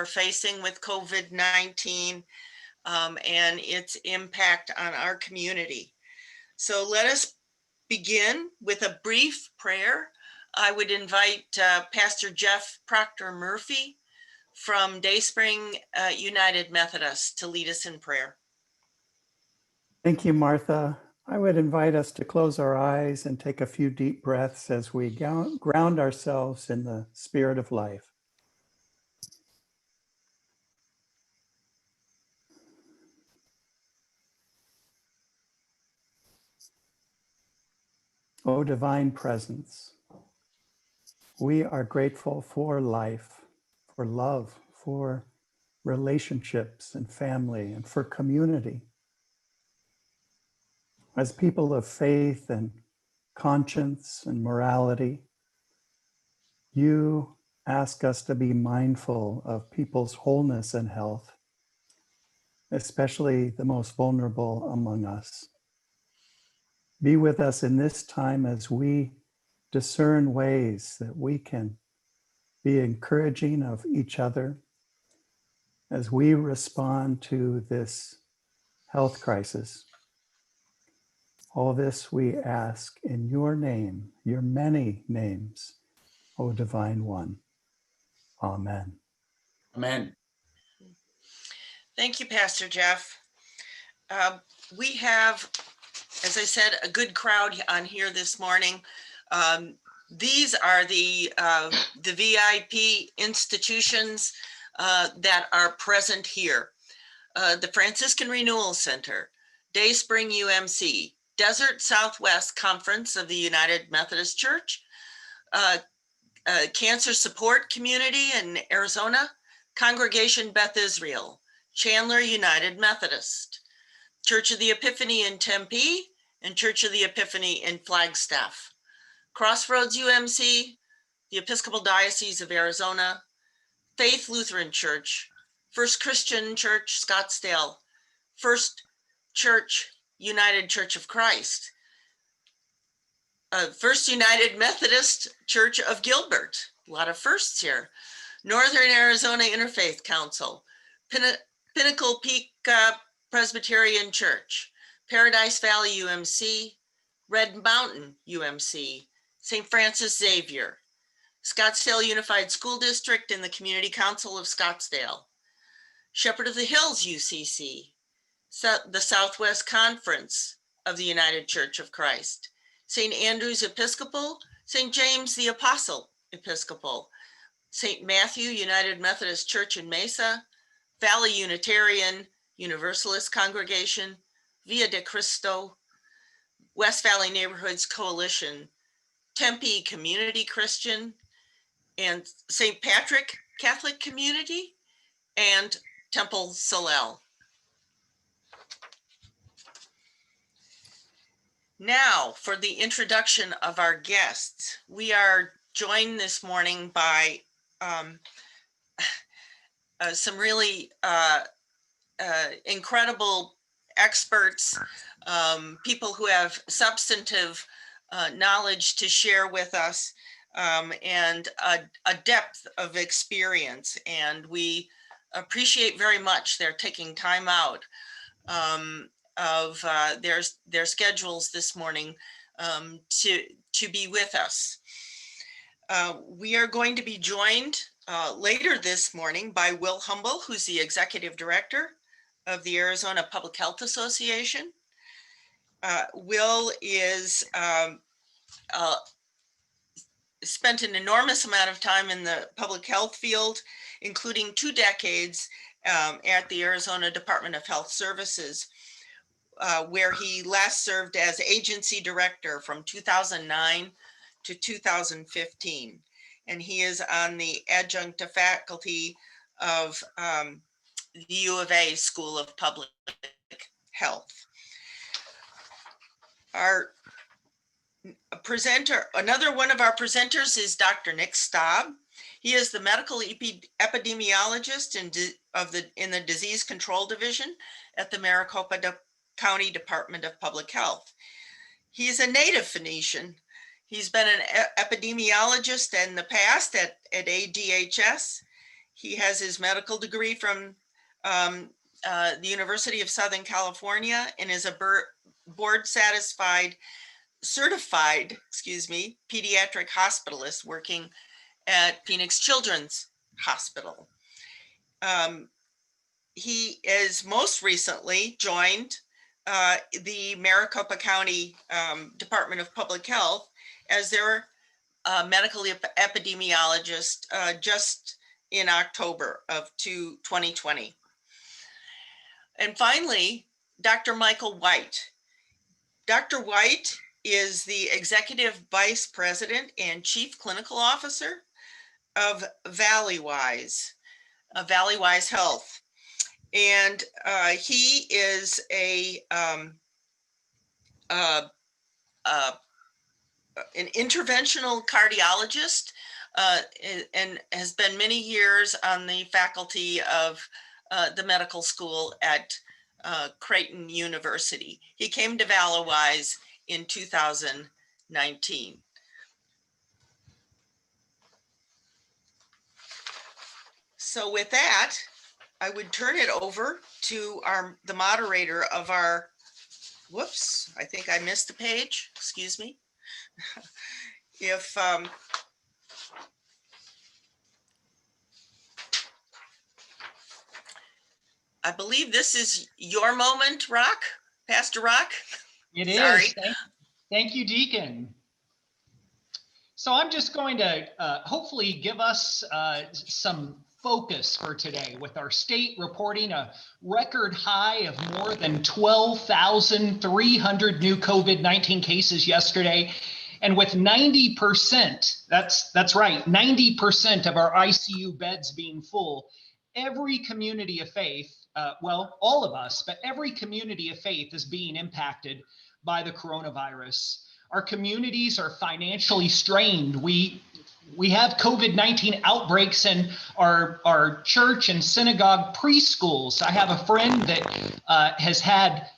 are facing with COVID-19 and its impact on our community. So let us begin with a brief prayer. I would invite Pastor Jeff Proctor Murphy from Dayspring United Methodist to lead us in prayer. Thank you, Martha. I would invite us to close our eyes and take a few deep breaths as we ground ourselves in the spirit of life. O divine presence, we are grateful for life, for love, for relationships and family, and for community. As people of faith and conscience and morality, you ask us to be mindful of people's wholeness and health, especially the most vulnerable among us. Be with us in this time as we discern ways that we can be encouraging of each other as we respond to this health crisis. All this we ask in your name, your many names, O Divine One. Amen. Amen. Thank you, Pastor Jeff. We have, as I said, a good crowd on here this morning. These are the VIP institutions that are present here. The Franciscan Renewal Center, Dayspring UMC, Desert Southwest Conference of the United Methodist Church, Cancer Support Community in Arizona, Congregation Beth Israel, Chandler United Methodist, Church of the Epiphany in Tempe, and Church of the Epiphany in Flagstaff, Crossroads UMC, the Episcopal Diocese of Arizona, Faith Lutheran Church, First Christian Church, Scottsdale, First Church, United Church of Christ, First United Methodist Church of Gilbert, a lot of firsts here, Northern Arizona Interfaith Council, Pinnacle Peak Presbyterian Church, Paradise Valley UMC, Red Mountain UMC, St. Francis Xavier, Scottsdale Unified School District and the Community Council of Scottsdale, Shepherd of the Hills UCC, the Southwest Conference of the United Church of Christ, St. Andrew's Episcopal, St. James the Apostle Episcopal, St. Matthew United Methodist Church in Mesa, Valley Unitarian Universalist Congregation, Via de Cristo, West Valley Neighborhoods Coalition, Tempe Community Christian, and St. Patrick Catholic Community, and Temple Solel. Now for the introduction of our guests. We are joined this morning by some really incredible experts, people who have substantive knowledge to share with us, and a depth of experience. And we appreciate very much their taking time out of their schedules this morning to be with us. We are going to be joined later this morning by Will Humble, who's the Executive Director of the Arizona Public Health Association. Will is spent an enormous amount of time in the public health field, including 2 decades at the Arizona Department of Health Services, where he last served as agency director from 2009 to 2015. And he is on the adjunct faculty of the U of A School of Public Health. Our presenter, another one of our presenters is Dr. Nick Staub. He is the medical epidemiologist in the Disease Control Division at the Maricopa County Department of Public Health. He is a native Phoenician. He's been an epidemiologist in the past at ADHS. He has his medical degree from the University of Southern California and is a board certified, pediatric hospitalist working at Phoenix Children's Hospital. He is most recently joined the Maricopa County Department of Public Health as their medical epidemiologist just in October of 2020. And finally, Dr. Michael White. Dr. White is the Executive Vice President and Chief Clinical Officer of Valleywise Health. And he is an interventional cardiologist and has been many years on the faculty of the medical school at Creighton University. He came to Valleywise in 2019. So with that, I would turn it over to the moderator of our, whoops, I think I missed a page, excuse me. If I believe this is your moment, Rock, Pastor Rock. It Sorry. is. Thank you, Deacon. So I'm just going to hopefully give us some focus for today, with our state reporting a record high of more than 12,300 new COVID-19 cases yesterday. And with 90%, that's right, 90% of our ICU beds being full, every community of faith, well, all of us, but every community of faith is being impacted by the coronavirus. Our communities are financially strained. We have COVID-19 outbreaks in our church and synagogue preschools. I have a friend that has had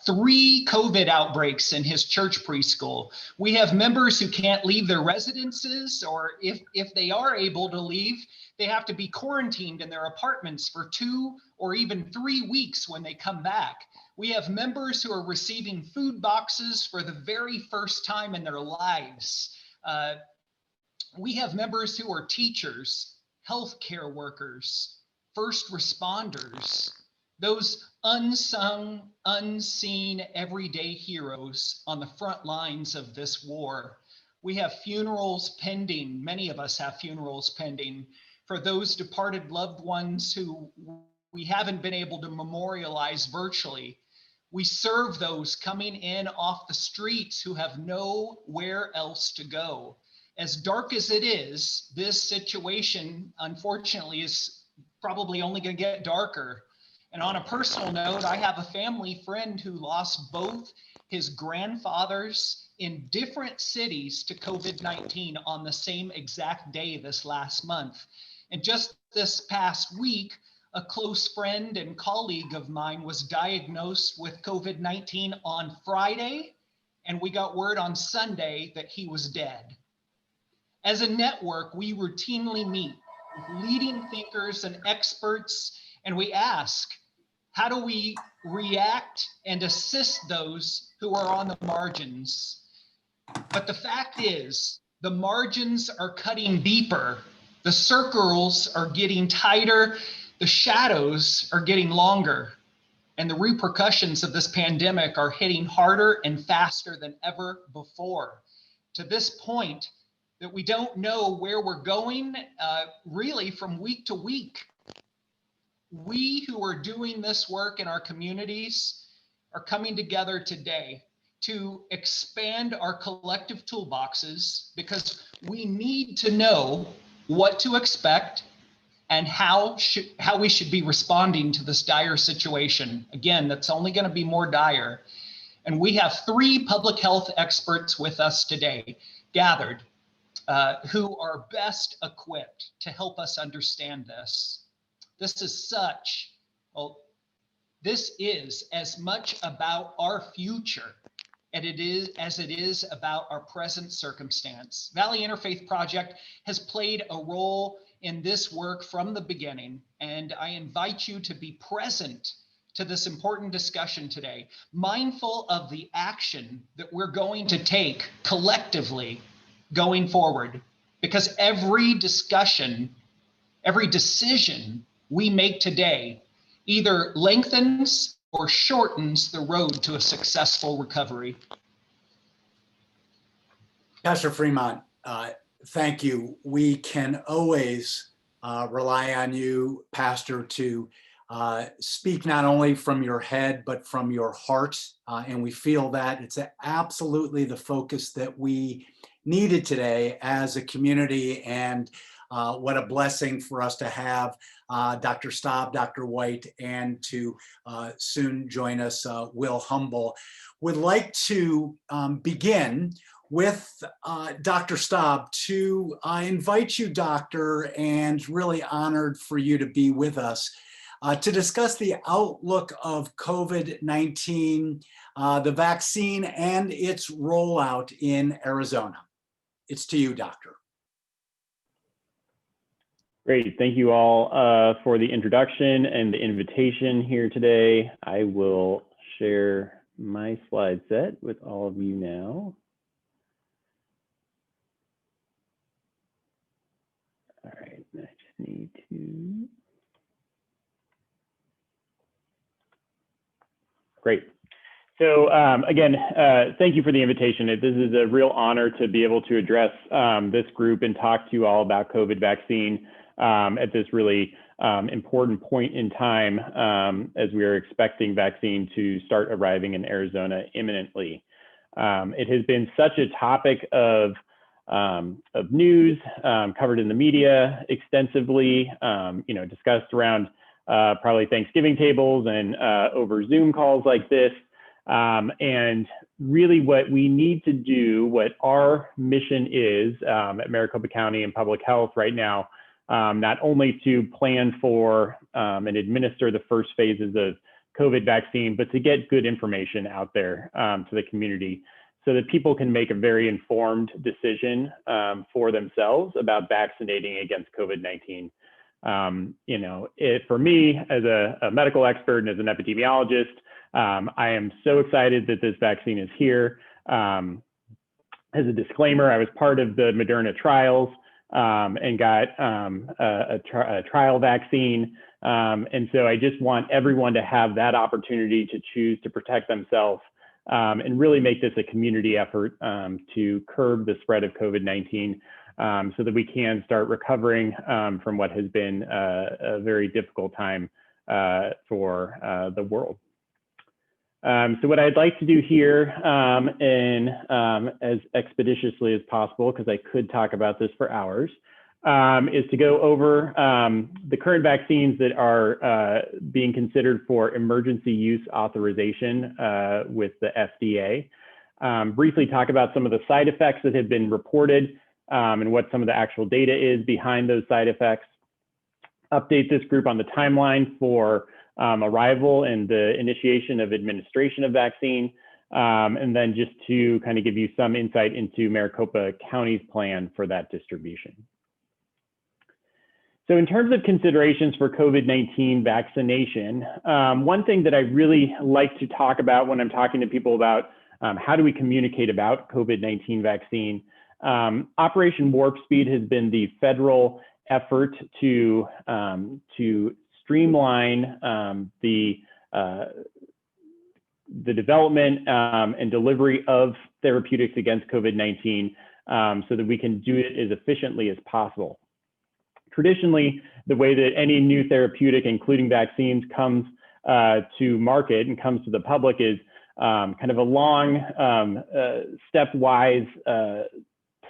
3 COVID outbreaks in his church preschool. We have members who can't leave their residences, or if they are able to leave, they have to be quarantined in their apartments for 2 or even 3 weeks when they come back. We have members who are receiving food boxes for the very first time in their lives. We have members who are teachers, healthcare workers, first responders, those unsung, unseen, everyday heroes on the front lines of this war. We have funerals pending. Many of us have funerals pending for those departed loved ones who we haven't been able to memorialize virtually. We serve those coming in off the streets who have nowhere else to go. As dark as it is, this situation, unfortunately, is probably only going to get darker. And on a personal note, I have a family friend who lost both his grandfathers in different cities to COVID-19 on the same exact day this last month. And just this past week, a close friend and colleague of mine was diagnosed with COVID-19 on Friday, and we got word on Sunday that he was dead. As a network, we routinely meet with leading thinkers and experts, and we ask, how do we react and assist those who are on the margins? But the fact is, the margins are cutting deeper. The circles are getting tighter. The shadows are getting longer, and the repercussions of this pandemic are hitting harder and faster than ever before, to this point that we don't know where we're going really from week to week. We who are doing this work in our communities are coming together today to expand our collective toolboxes, because we need to know what to expect and how we should be responding to this dire situation. Again, that's only going to be more dire. And we have 3 public health experts with us today, gathered, who are best equipped to help us understand this. This is as much about our future as it is about our present circumstance. Valley Interfaith Project has played a role in this work from the beginning, and I invite you to be present to this important discussion today, mindful of the action that we're going to take collectively going forward, because every discussion, every decision we make today either lengthens or shortens the road to a successful recovery. Pastor Fremont, thank you. We can always rely on you, Pastor, to speak not only from your head, but from your heart. And we feel that it's absolutely the focus that we needed today as a community. And what a blessing for us to have Dr. Staub, Dr. White, and to soon join us, Will Humble. Would like to begin with Dr. Staub to invite you, Doctor, and really honored for you to be with us to discuss the outlook of COVID-19, the vaccine, and its rollout in Arizona. It's to you, Doctor. Great. Thank you all for the introduction and the invitation here today. I will share my slide set with all of you now. All right, I just need to. Great. So again, thank you for the invitation. This is a real honor to be able to address this group and talk to you all about COVID vaccine at this really important point in time as we are expecting vaccine to start arriving in Arizona imminently. It has been such a topic of news, covered in the media extensively, discussed around probably Thanksgiving tables and over Zoom calls like this. And really what we need to do, what our mission is at Maricopa County and Public Health right now, not only to plan for and administer the first phases of COVID vaccine, but to get good information out there to the community so that people can make a very informed decision for themselves about vaccinating against COVID-19. For me, as a medical expert and as an epidemiologist, I am so excited that this vaccine is here. As a disclaimer, I was part of the Moderna trials and got a trial vaccine. And so I just want everyone to have that opportunity to choose to protect themselves and really make this a community effort to curb the spread of COVID-19 so that we can start recovering from what has been a very difficult time for the world. So what I'd like to do here as expeditiously as possible, because I could talk about this for hours, is to go over the current vaccines that are being considered for emergency use authorization with the FDA. Briefly talk about some of the side effects that have been reported and what some of the actual data is behind those side effects. Update this group on the timeline for arrival and the initiation of administration of vaccine, and then just to kind of give you some insight into Maricopa County's plan for that distribution. So in terms of considerations for COVID-19 vaccination, one thing that I really like to talk about when I'm talking to people about how do we communicate about COVID-19 vaccine, Operation Warp Speed has been the federal effort to streamline the development and delivery of therapeutics against COVID-19 so that we can do it as efficiently as possible. Traditionally, the way that any new therapeutic, including vaccines, comes to market and comes to the public is kind of a long, stepwise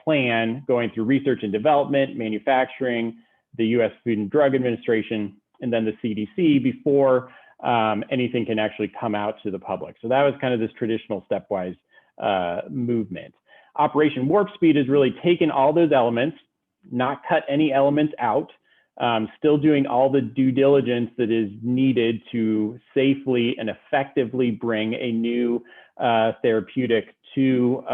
plan going through research and development, manufacturing, the U.S. Food and Drug Administration, and then the CDC before anything can actually come out to the public. So that was kind of this traditional stepwise movement. Operation Warp Speed has really taken all those elements, not cut any elements out, still doing all the due diligence that is needed to safely and effectively bring a new therapeutic to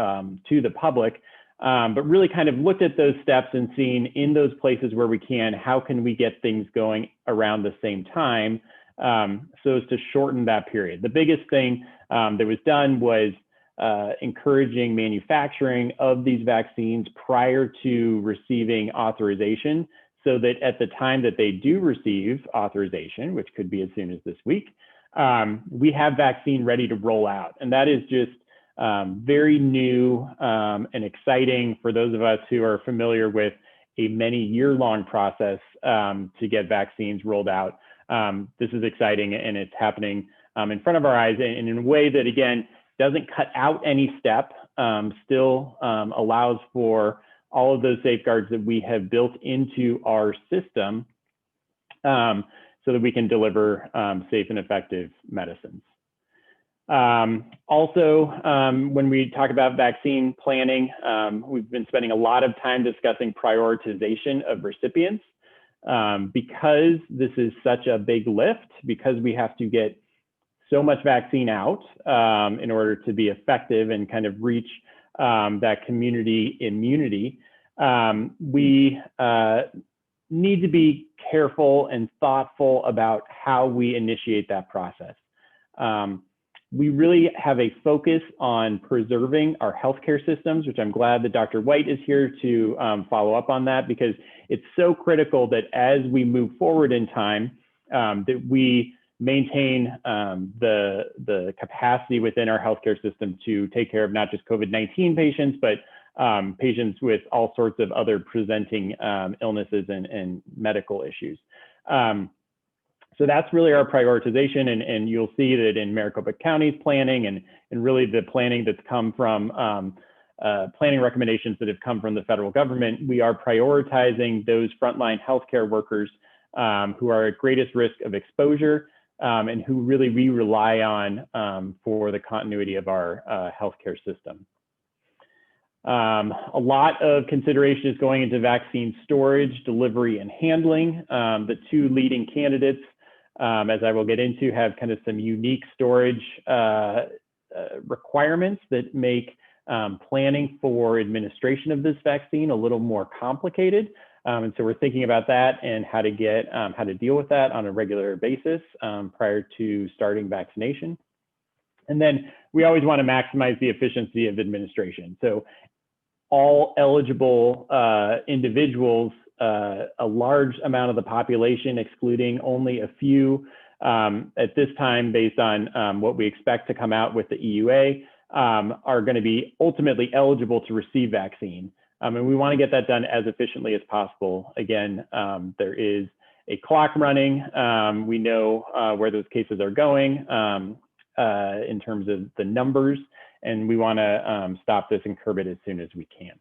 the public, but really kind of looked at those steps and seen in those places where we can, how can we get things going around the same time so as to shorten that period. The biggest thing that was done was encouraging manufacturing of these vaccines prior to receiving authorization, so that at the time that they do receive authorization, which could be as soon as this week, we have vaccine ready to roll out. And that is just very new and exciting for those of us who are familiar with a many year-long process to get vaccines rolled out. This is exciting, and it's happening in front of our eyes, and in a way that, again, doesn't cut out any step, still allows for all of those safeguards that we have built into our system so that we can deliver safe and effective medicines. Also, when we talk about vaccine planning, we've been spending a lot of time discussing prioritization of recipients because this is such a big lift, because we have to get so much vaccine out in order to be effective and kind of reach that community immunity. We need to be careful and thoughtful about how we initiate that process. We really have a focus on preserving our healthcare systems, which I'm glad that Dr. White is here to follow up on that, because it's so critical that as we move forward in time, that we maintain the capacity within our healthcare system to take care of not just COVID-19 patients, but patients with all sorts of other presenting illnesses and medical issues. So that's really our prioritization, and you'll see that in Maricopa County's planning and really the planning that's come from planning recommendations that have come from the federal government, we are prioritizing those frontline healthcare workers who are at greatest risk of exposure and who really we rely on for the continuity of our healthcare system. A lot of consideration is going into vaccine storage, delivery, and handling. The two leading candidates, as I will get into, have kind of some unique storage requirements that make planning for administration of this vaccine a little more complicated. And so we're thinking about that and how to deal with that on a regular basis prior to starting vaccination. And then we always want to maximize the efficiency of administration. So all eligible individuals, a large amount of the population, excluding only a few at this time, based on what we expect to come out with the EUA, are going to be ultimately eligible to receive vaccine. And we want to get that done as efficiently as possible. Again, there is a clock running. We know where those cases are going in terms of the numbers, and we want to stop this and curb it as soon as we can.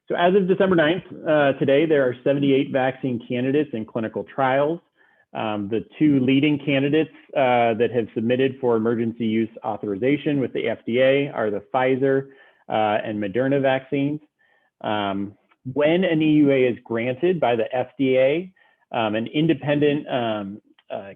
So as of December 9th, today, there are 78 vaccine candidates in clinical trials. The two leading candidates that have submitted for emergency use authorization with the FDA are the Pfizer and Moderna vaccines. When an EUA is granted by the FDA, an independent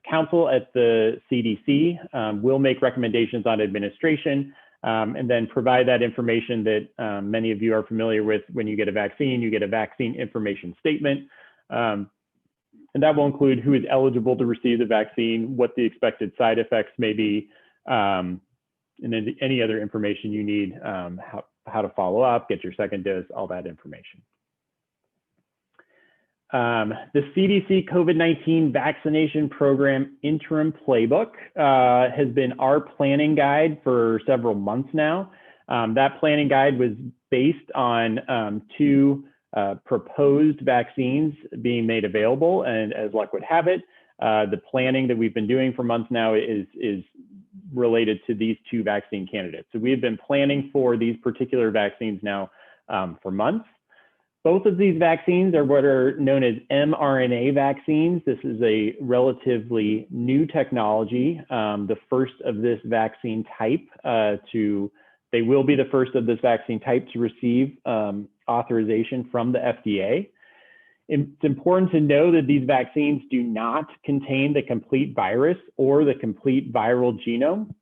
council at the CDC will make recommendations on administration and then provide that information that many of you are familiar with. When you get a vaccine, you get a vaccine information statement. And that will include who is eligible to receive the vaccine, what the expected side effects may be, and then any other information you need, how to follow up, get your second dose, all that information. The CDC COVID-19 vaccination program interim playbook has been our planning guide for several months now. That planning guide was based on two proposed vaccines being made available, and as luck would have it, the planning that we've been doing for months now is related to these two vaccine candidates. So we have been planning for these particular vaccines now for months. Both of these vaccines are what are known as mRNA vaccines. This is a relatively new technology, the first of this vaccine type they will be the first of this vaccine type to receive authorization from the FDA. It's important to know that these vaccines do not contain the complete virus or the complete viral genome.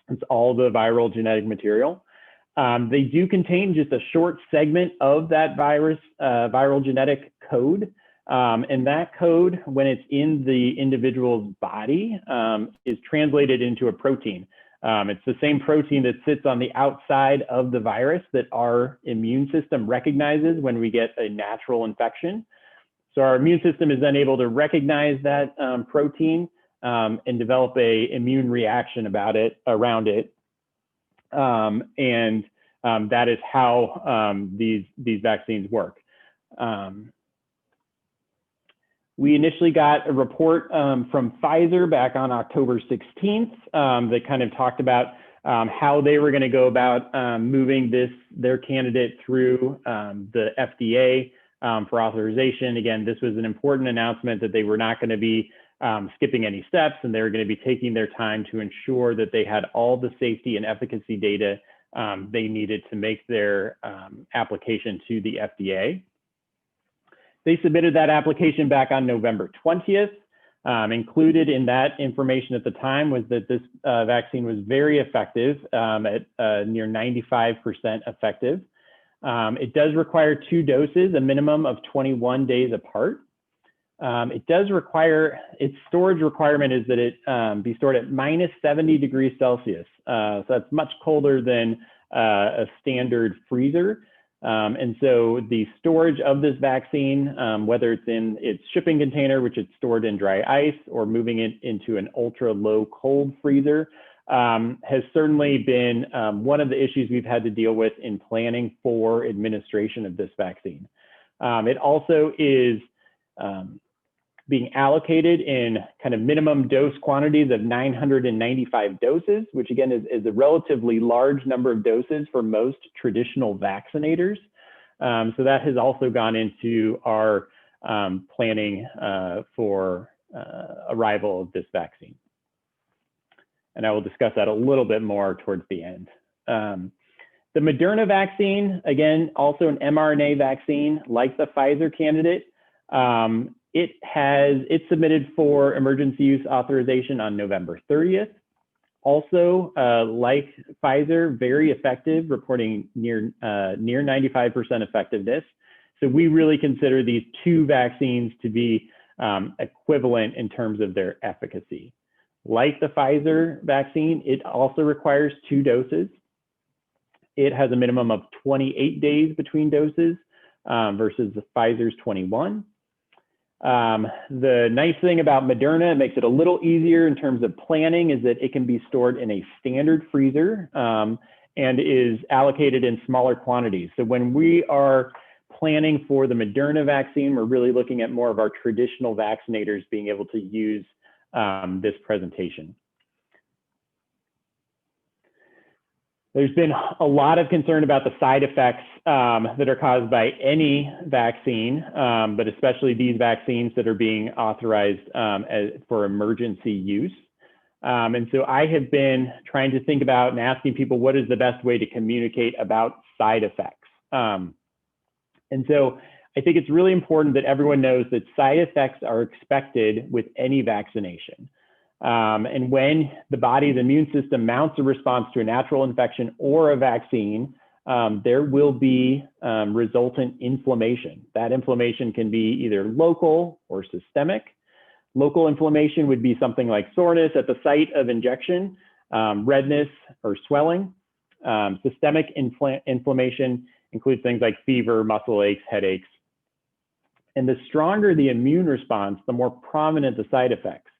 It's all the viral genetic material. They do contain just a short segment of that virus, viral genetic code. And that code, when it's in the individual's body, is translated into a protein. It's the same protein that sits on the outside of the virus that our immune system recognizes when we get a natural infection. So our immune system is then able to recognize that protein and develop a immune reaction around it. That is how these vaccines work. We initially got a report from Pfizer back on October 16th that kind of talked about how they were going to go about moving their candidate through the FDA for authorization. Again, this was an important announcement that they were not going to be skipping any steps, and they were going to be taking their time to ensure that they had all the safety and efficacy data they needed to make their application to the FDA. They submitted that application back on November 20th. Included in that information at the time was that this vaccine was very effective at near 95% effective. It does require 2 doses, a minimum of 21 days apart. It does require, its storage requirement is that it be stored at -70 degrees Celsius. So that's much colder than a standard freezer. And so the storage of this vaccine, whether it's in its shipping container, which it's stored in dry ice, or moving it into an ultra low cold freezer, has certainly been one of the issues we've had to deal with in planning for administration of this vaccine. It also is being allocated in kind of minimum dose quantities of 995 doses, which again is a relatively large number of doses for most traditional vaccinators. So that has also gone into our planning for arrival of this vaccine. And I will discuss that a little bit more towards the end. The Moderna vaccine, again, also an mRNA vaccine like the Pfizer candidate. It's submitted for emergency use authorization on November 30th. Also, like Pfizer, very effective, reporting near 95% effectiveness. So we really consider these 2 vaccines to be equivalent in terms of their efficacy. Like the Pfizer vaccine, it also requires 2 doses. It has a minimum of 28 days between doses versus the Pfizer's 21. The nice thing about Moderna, it makes it a little easier in terms of planning, is that it can be stored in a standard freezer and is allocated in smaller quantities. So when we are planning for the Moderna vaccine, we're really looking at more of our traditional vaccinators being able to use this presentation. There's been a lot of concern about the side effects that are caused by any vaccine, but especially these vaccines that are being authorized for emergency use. And so I have been trying to think about and asking people what is the best way to communicate about side effects. And so I think it's really important that everyone knows that side effects are expected with any vaccination. And when the body's immune system mounts a response to a natural infection or a vaccine, there will be resultant inflammation. That inflammation can be either local or systemic. Local inflammation would be something like soreness at the site of injection, redness or swelling. Systemic inflammation includes things like fever, muscle aches, headaches. And the stronger the immune response, the more prominent the side effects.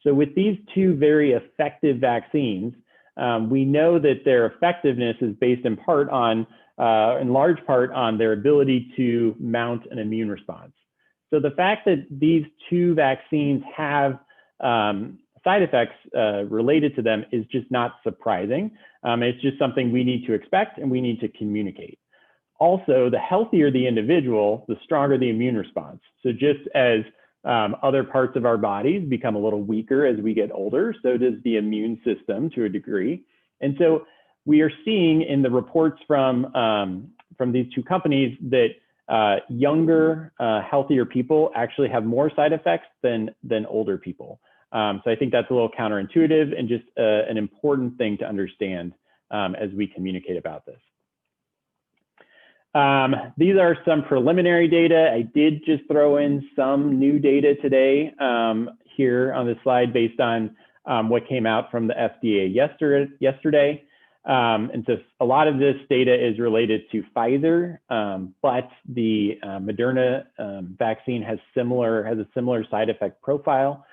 So with these 2 very effective vaccines, we know that their effectiveness is based in large part on their ability to mount an immune response. So the fact that these 2 vaccines have side effects related to them is just not surprising. It's just something we need to expect and we need to communicate. Also, the healthier the individual, the stronger the immune response. So just as other parts of our bodies become a little weaker as we get older, so does the immune system to a degree. And so we are seeing in the reports from these 2 companies that younger, healthier people actually have more side effects than older people. So I think that's a little counterintuitive and just an important thing to understand as we communicate about this. These are some preliminary data. I did just throw in some new data today here on the slide based on what came out from the FDA yesterday. And so a lot of this data is related to Pfizer, but the Moderna vaccine has a similar side effect profile.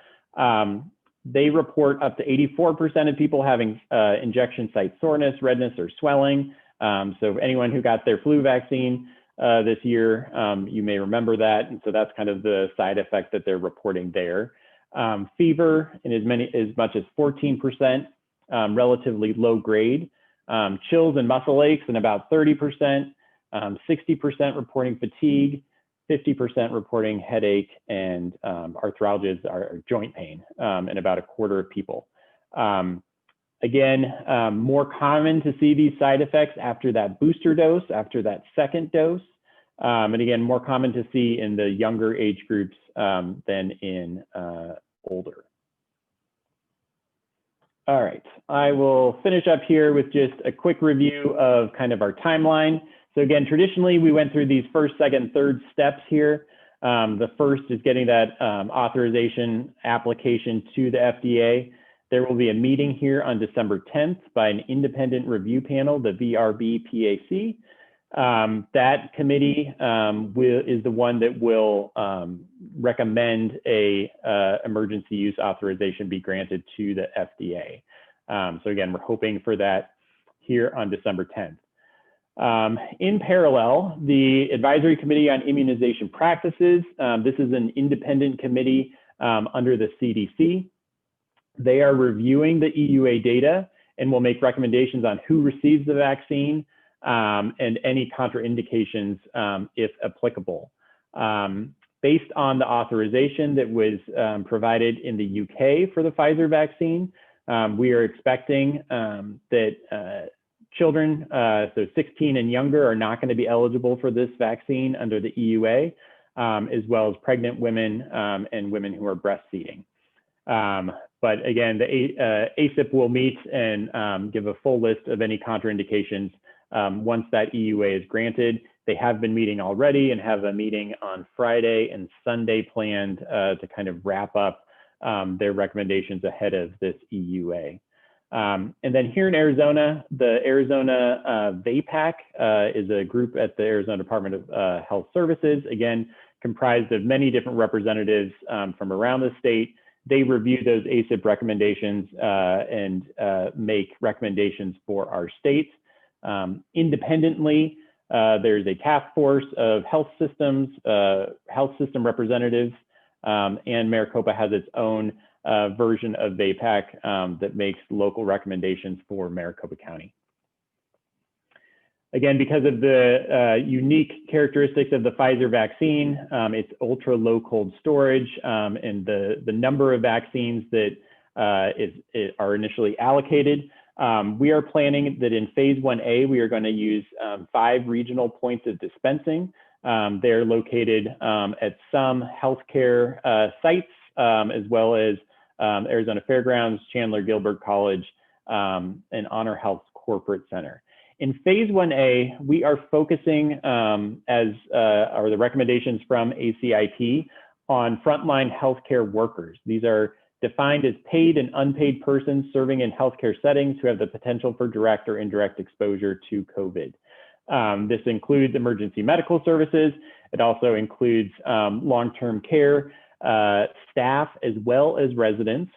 They report up to 84% of people having injection site soreness, redness, or swelling. So anyone who got their flu vaccine this year, you may remember that. And so that's kind of the side effect that they're reporting there. Fever in as much as 14%, relatively low grade. Chills and muscle aches in about 30%, 60% reporting fatigue, 50% reporting headache, and arthralgias are joint pain in about a quarter of people. Again, more common to see these side effects after that booster dose, after that second dose. And again, more common to see in the younger age groups than in older. All right, I will finish up here with just a quick review of kind of our timeline. So again, traditionally, we went through these first, second, third steps here. The first is getting that authorization application to the FDA. There will be a meeting here on December 10th by an independent review panel, the VRB-PAC. That committee is the one that will recommend a emergency use authorization be granted to the FDA. So again, we're hoping for that here on December 10th. In parallel, the Advisory Committee on Immunization Practices, this is an independent committee under the CDC. They are reviewing the EUA data and will make recommendations on who receives the vaccine and any contraindications if applicable. Based on the authorization that was provided in the UK for the Pfizer vaccine, we are expecting that children, so 16 and younger, are not going to be eligible for this vaccine under the EUA, as well as pregnant women and women who are breastfeeding. But again, the ACIP will meet and give a full list of any contraindications once that EUA is granted. They have been meeting already and have a meeting on Friday and Sunday planned to kind of wrap up their recommendations ahead of this EUA. And then here in Arizona, the Arizona VAPAC is a group at the Arizona Department of Health Services, again, comprised of many different representatives from around the state. They review those ACIP recommendations and make recommendations for our states. Independently, there's a task force of health systems, health system representatives, and Maricopa has its own version of VAPAC that makes local recommendations for Maricopa County. Again, because of the unique characteristics of the Pfizer vaccine, it's ultra low cold storage, and the number of vaccines that are initially allocated. We are planning that in phase 1A, we are going to use 5 regional points of dispensing. They're located at some healthcare sites, as well as Arizona Fairgrounds, Chandler Gilbert College, and Honor Health Corporate Center. In phase 1A, we are focusing, as are the recommendations from ACIP, on frontline healthcare workers. These are defined as paid and unpaid persons serving in healthcare settings who have the potential for direct or indirect exposure to COVID. This includes emergency medical services. It also includes long-term care staff as well as residents.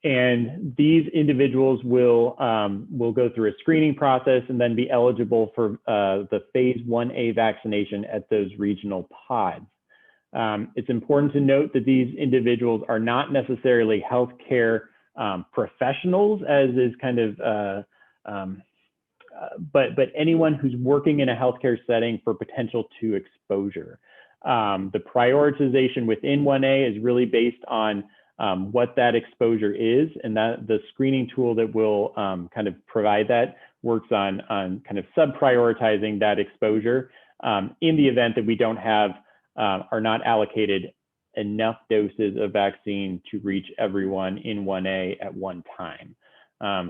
And these individuals will go through a screening process and then be eligible for the phase 1A vaccination at those regional pods. It's important to note that these individuals are not necessarily healthcare professionals, as is kind of, but anyone who's working in a healthcare setting for potential to exposure. The prioritization within 1A is really based on what that exposure is, and that the screening tool that will kind of provide that works on kind of sub-prioritizing that exposure in the event that we don't have are not allocated enough doses of vaccine to reach everyone in 1A at one time.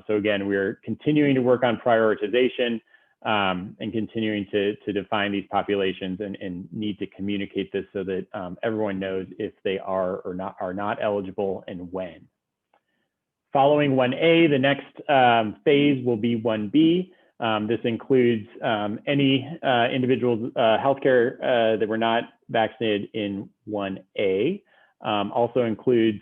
So again, we're continuing to work on prioritization and continuing to define these populations and need to communicate this so that everyone knows if they are not eligible and when. Following 1A, the next phase will be 1B. This includes any individuals, healthcare that were not vaccinated in 1A. Also includes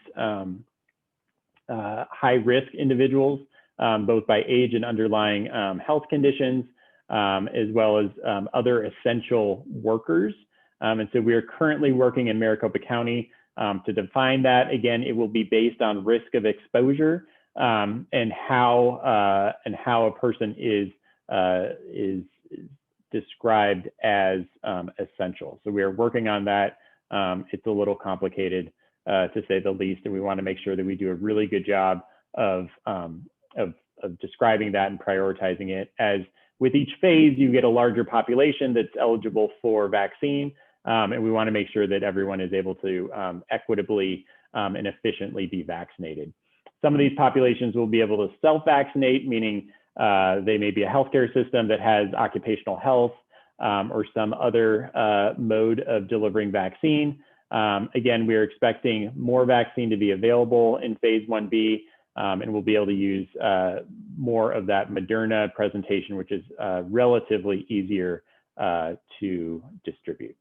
high-risk individuals, both by age and underlying health conditions, as well as other essential workers. And so we are currently working in Maricopa County to define that. Again, it will be based on risk of exposure and how a person is described as essential. So we are working on that. It's a little complicated to say the least, and we want to make sure that we do a really good job of describing that and prioritizing it. As with each phase, you get a larger population that's eligible for vaccine, and we want to make sure that everyone is able to equitably and efficiently be vaccinated. Some of these populations will be able to self-vaccinate, meaning they may be a healthcare system that has occupational health or some other mode of delivering vaccine. Again, we are expecting more vaccine to be available in phase 1B, and we'll be able to use more of that Moderna presentation, which is relatively easier to distribute.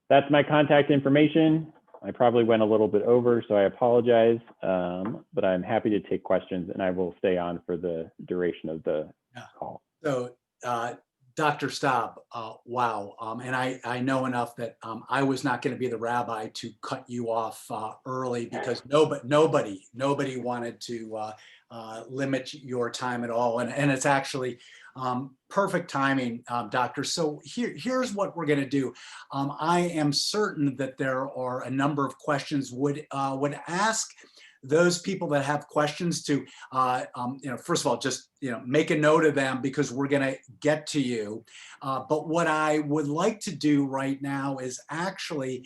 That's my contact information. I probably went a little bit over, so I apologize, but I'm happy to take questions, and I will stay on for the duration of the call. So, Dr. Staub, wow. And I know enough that I was not going to be the rabbi to cut you off early, because nobody wanted to limit your time at all. And it's actually perfect timing, Doctor. So here's what we're going to do. I am certain that there are a number of questions. Would ask those people that have questions to, first of all, just, make a note of them, because we're going to get to you. But what I would like to do right now is actually,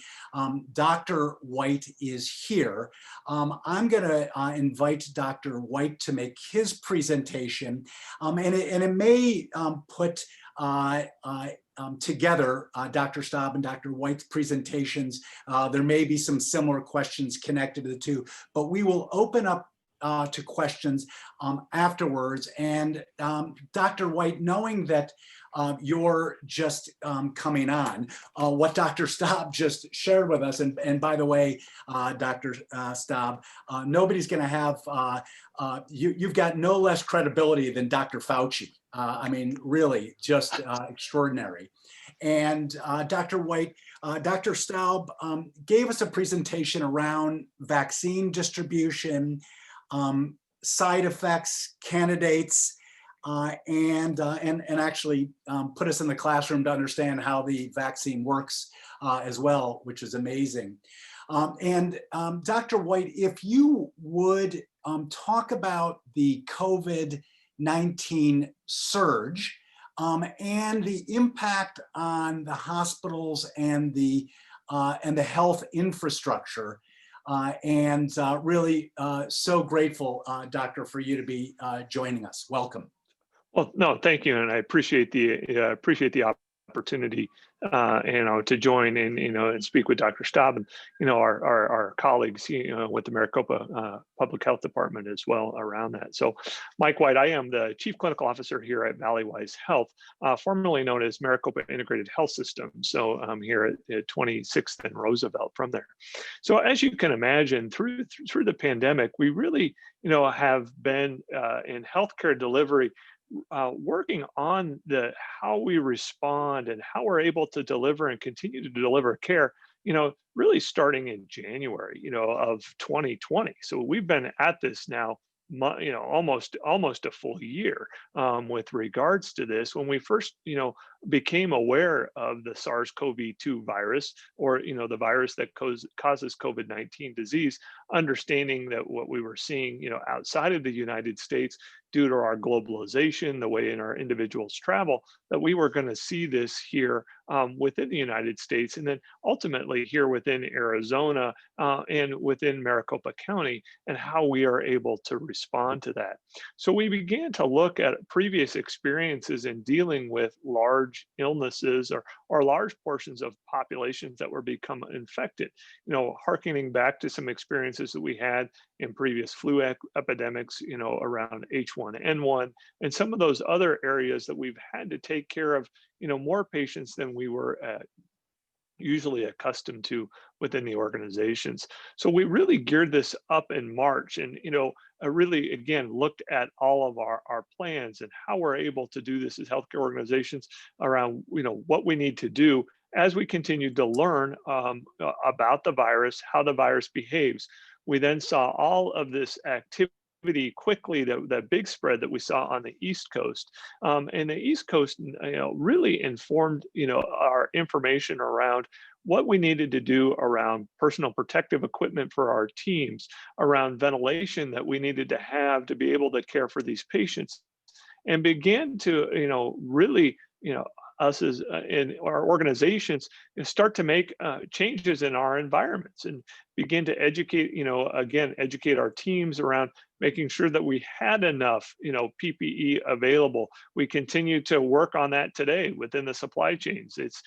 Dr. White is here. I'm going to invite Dr. White to make his presentation, and it may put together Dr. Staub and Dr. White's presentations. There may be some similar questions connected to the two, but we will open up to questions afterwards. And Dr. White, knowing that you're just coming on, what Dr. Staub just shared with us, and by the way, Dr. Staub, nobody's going to have, you've got no less credibility than Dr. Fauci. I mean, really, just extraordinary. And Dr. White, Dr. Staub gave us a presentation around vaccine distribution, side effects, candidates, and actually put us in the classroom to understand how the vaccine works as well, which is amazing. And Dr. White, if you would talk about the COVID-19 surge and the impact on the hospitals and the health infrastructure. And really so grateful, Doctor, for you to be joining us. Welcome. Well, no, thank you, and I appreciate the opportunity, to join in, and speak with Dr. Staub and, our colleagues, with the Maricopa Public Health Department as well around that. So, Mike White, I am the Chief Clinical Officer here at Valleywise Health, formerly known as Maricopa Integrated Health System. So I'm here at 26th and Roosevelt from there. So as you can imagine, through the pandemic, we really, have been in healthcare delivery, working on how we respond and how we're able to deliver and continue to deliver care, really starting in January, of 2020. So we've been at this now, almost a full year with regards to this. When we first, became aware of the SARS-CoV-2 virus, or, the virus that causes COVID-19 disease, understanding that what we were seeing, outside of the United States, due to our globalization, the way in our individuals travel, that we were going to see this here within the United States, and then ultimately here within Arizona and within Maricopa County, and how we are able to respond to that. So we began to look at previous experiences in dealing with large illnesses or large portions of populations that were become infected. You know, hearkening back to some experiences that we had in previous flu epidemics, you know, around H1N1, and some of those other areas that we've had to take care of, you know, more patients than we were usually accustomed to within the organizations. So we really geared this up in March, and, you know, really, again, looked at all of our plans and how we're able to do this as healthcare organizations around, you know, what we need to do as we continue to learn about the virus, how the virus behaves. We then saw all of this activity quickly, that big spread that we saw on the East Coast. And the East Coast, you know, really informed, you know, our information around what we needed to do around personal protective equipment for our teams, around ventilation that we needed to have to be able to care for these patients, and began to, you know, really, you know, us as in our organizations, you know, start to make changes in our environments and begin to educate, you know, again, educate our teams around making sure that we had enough, you know, PPE available. We continue to work on that today within the supply chains. It's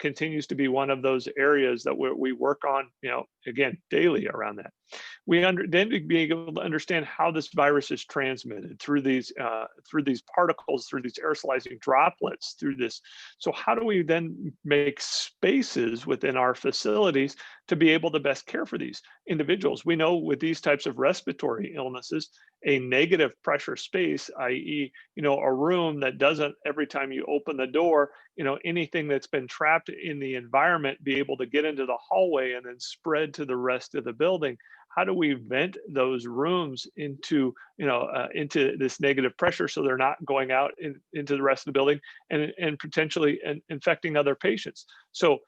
continues to be one of those areas that we work on, you know, again, daily around that. Then being able to understand how this virus is transmitted through these particles, through these aerosolizing droplets, through this. So how do we then make spaces within our facilities to be able to best care for these individuals? We know with these types of respiratory illnesses, a negative pressure space, i.e., you know, a room that doesn't, every time you open the door, you know, anything that's been trapped in the environment be able to get into the hallway and then spread to the rest of the building. How do we vent those rooms into, you know, into this negative pressure so they're not going out into the rest of the building and potentially infecting other patients? So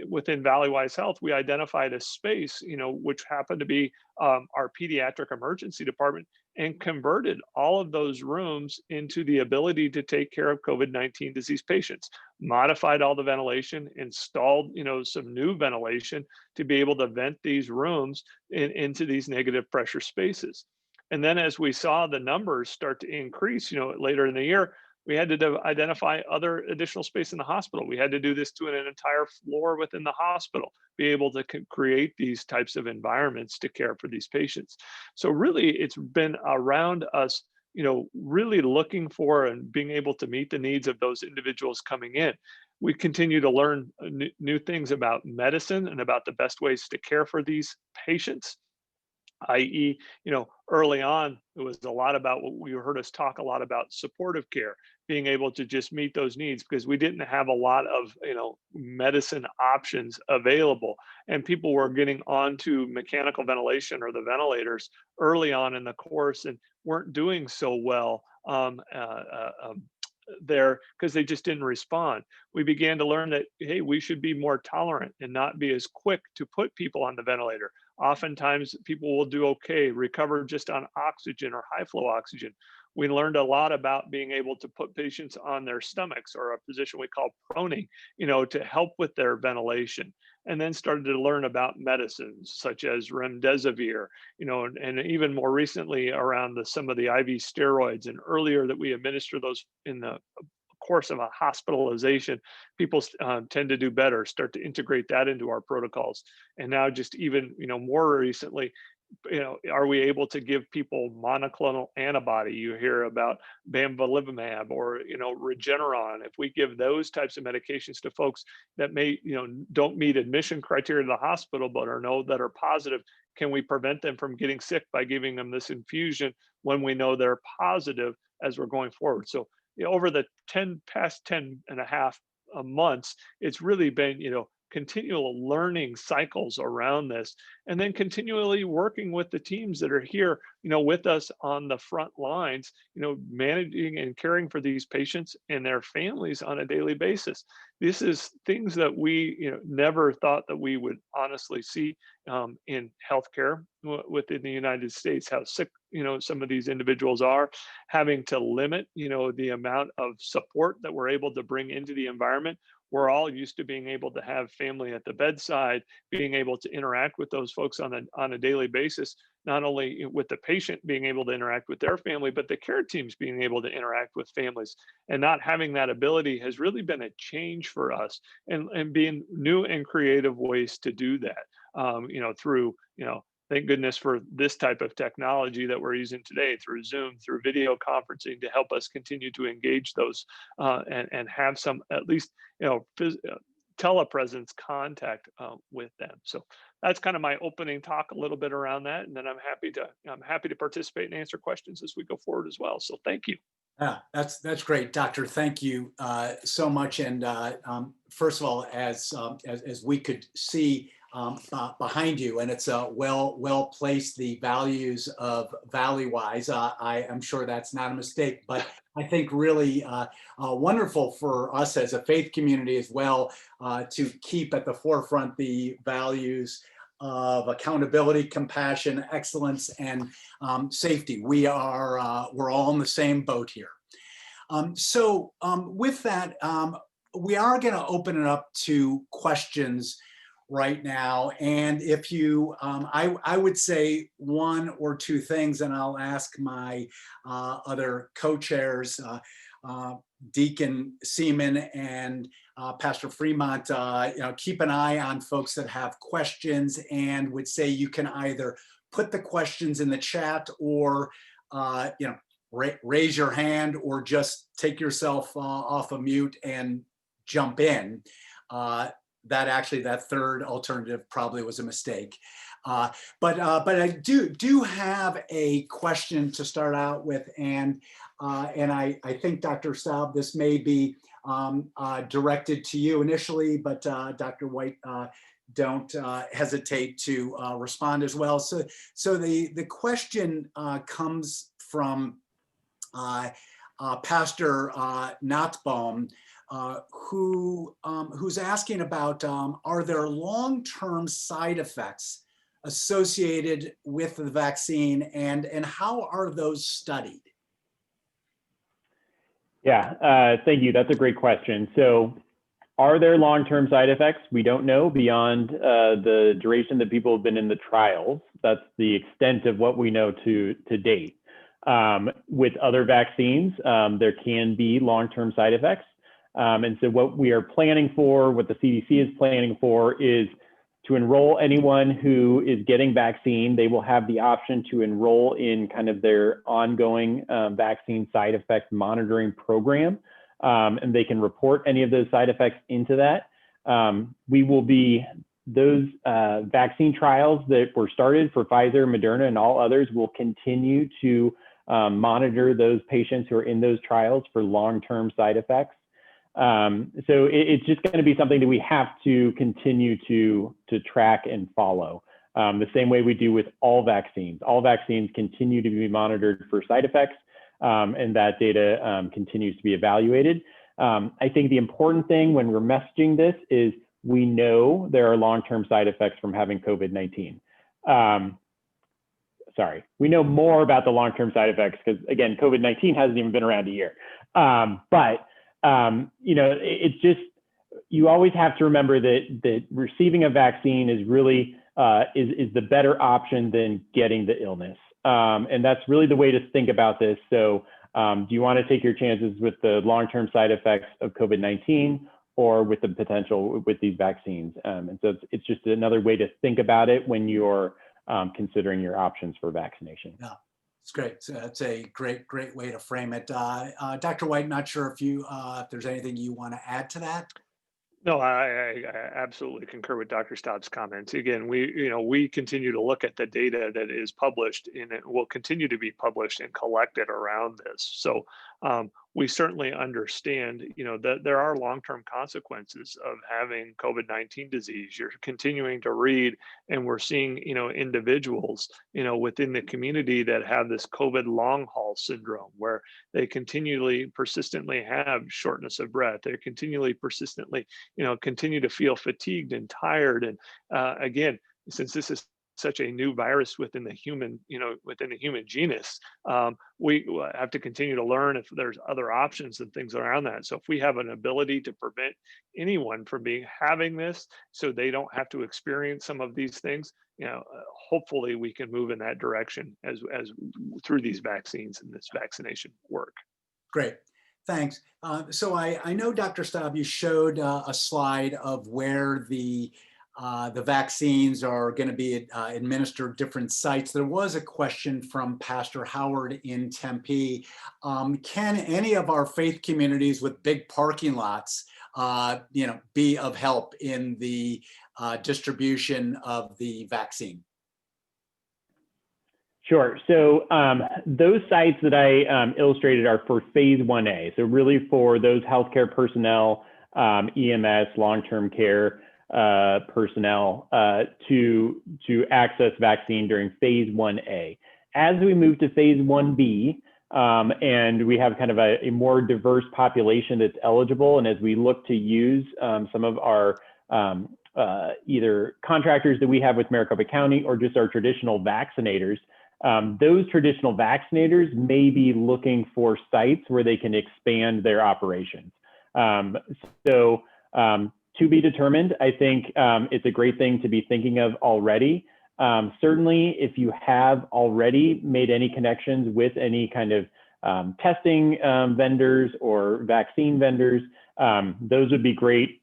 within Valleywise Health, we identified a space, you know, which happened to be our pediatric emergency department, and converted all of those rooms into the ability to take care of COVID-19 disease patients, modified all the ventilation, installed, you know, some new ventilation to be able to vent these rooms into these negative pressure spaces. And then as we saw the numbers start to increase, you know, later in the year, we had to identify other additional space in the hospital. We had to do this to an entire floor within the hospital, be able to create these types of environments to care for these patients. So really, it's been around us, you know, really looking for and being able to meet the needs of those individuals coming in. We continue to learn new things about medicine and about the best ways to care for these patients, i.e., you know, early on, it was a lot about what we heard us talk a lot about supportive care, being able to just meet those needs because we didn't have a lot of, you know, medicine options available. And people were getting onto mechanical ventilation or the ventilators early on in the course and weren't doing so well there because they just didn't respond. We began to learn that, hey, we should be more tolerant and not be as quick to put people on the ventilator. Oftentimes people will do okay, recover just on oxygen or high flow oxygen. We learned a lot about being able to put patients on their stomachs, or a position we call proning, you know, to help with their ventilation. And then started to learn about medicines such as remdesivir, you know, and even more recently around some of the IV steroids, and earlier that we administer those in the course of a hospitalization, people tend to do better, start to integrate that into our protocols. And now just even, you know, more recently, you know, are we able to give people monoclonal antibody? You hear about bambolivimab or, you know, Regeneron. If we give those types of medications to folks that may, you know, don't meet admission criteria to the hospital, but that are positive, can we prevent them from getting sick by giving them this infusion when we know they're positive as we're going forward? So, you know, over the past 10 and a half months, it's really been, you know, continual learning cycles around this, and then continually working with the teams that are here, you know, with us on the front lines, you know, managing and caring for these patients and their families on a daily basis. This is things that we, you know, never thought that we would honestly see in healthcare within the United States. How sick, some of these individuals are, having to limit, the amount of support that we're able to bring into the environment. We're all used to being able to have family at the bedside, being able to interact with those folks on a daily basis, not only with the patient being able to interact with their family, but the care teams being able to interact with families. And not having that ability has really been a change for us, and being new and creative ways to do that, through, thank goodness for this type of technology that we're using today, through Zoom, through video conferencing, to help us continue to engage those and have some, at least, telepresence contact with them. So that's kind of my opening talk a little bit around that, and then I'm happy to participate and answer questions as we go forward as well. So thank you. Yeah, that's great, Doctor. Thank you so much. And first of all, as we could see behind you, and it's well placed, the values of Valleywise. I am sure that's not a mistake, but I think really wonderful for us as a faith community as well to keep at the forefront the values of accountability, compassion, excellence, and safety. We're all in the same boat here. So with that, we are going to open it up to questions right now. And if you, I would say one or two things, and I'll ask my other co-chairs, Deacon Seaman and Pastor Fremont, keep an eye on folks that have questions, and would say you can either put the questions in the chat or, raise your hand, or just take yourself off of mute and jump in. That third alternative probably was a mistake. But I do have a question to start out with, and I think, Dr. Staub, this may be directed to you initially, but Dr. White, don't hesitate to respond as well. So the question comes from Pastor Nottbaum, who's asking about, are there long-term side effects associated with the vaccine, and how are those studied? Yeah, thank you. That's a great question. So are there long-term side effects? We don't know beyond the duration that people have been in the trials. That's the extent of what we know to date. With other vaccines, there can be long-term side effects. And so what we are planning for, what the CDC is planning for, is to enroll anyone who is getting vaccine. They will have the option to enroll in kind of their ongoing vaccine side effect monitoring program. And they can report any of those side effects into that. Those vaccine trials that were started for Pfizer, Moderna, and all others will continue to monitor those patients who are in those trials for long-term side effects. So it's just going to be something that we have to continue to track and follow. The same way we do with all vaccines. All vaccines continue to be monitored for side effects, and that data continues to be evaluated. I think the important thing when we're messaging this is we know there are long-term side effects from having COVID-19. We know more about the long-term side effects because, again, COVID-19 hasn't even been around a year. It's just, you always have to remember that receiving a vaccine is really is the better option than getting the illness. And that's really the way to think about this. So do you want to take your chances with the long-term side effects of COVID-19 or with the potential with these vaccines? And so it's just another way to think about it when you're considering your options for vaccination. Yeah, it's great. So that's a great way to frame it. Dr. White, not sure if there's anything you want to add to that. No, I absolutely concur with Dr. Staub's comments. Again, we continue to look at the data that is published, and it will continue to be published and collected around this. So we certainly understand, that there are long-term consequences of having COVID-19 disease. You're continuing to read, and we're seeing, individuals, within the community that have this COVID long haul syndrome, where they persistently have shortness of breath. They persistently, continue to feel fatigued and tired. And again, since this is such a new virus within the human, within the human genus. We have to continue to learn if there's other options and things around that. So if we have an ability to prevent anyone from having this, so they don't have to experience some of these things, hopefully we can move in that direction as through these vaccines and this vaccination work. Great, thanks. So I know, Dr. Staub, you showed a slide of where the vaccines are going to be administered at different sites. There was a question from Pastor Howard in Tempe. Can any of our faith communities with big parking lots, be of help in the distribution of the vaccine? Sure. So those sites that I illustrated are for phase 1A. So really for those healthcare personnel, EMS, long-term care personnel to access vaccine during phase 1A. As we move to phase 1B, and we have kind of a more diverse population that's eligible, and as we look to use some of our either contractors that we have with Maricopa County or just our traditional vaccinators, those traditional vaccinators may be looking for sites where they can expand their operations. So to be determined, I think it's a great thing to be thinking of already. Certainly, if you have already made any connections with any kind of testing vendors or vaccine vendors, those would be great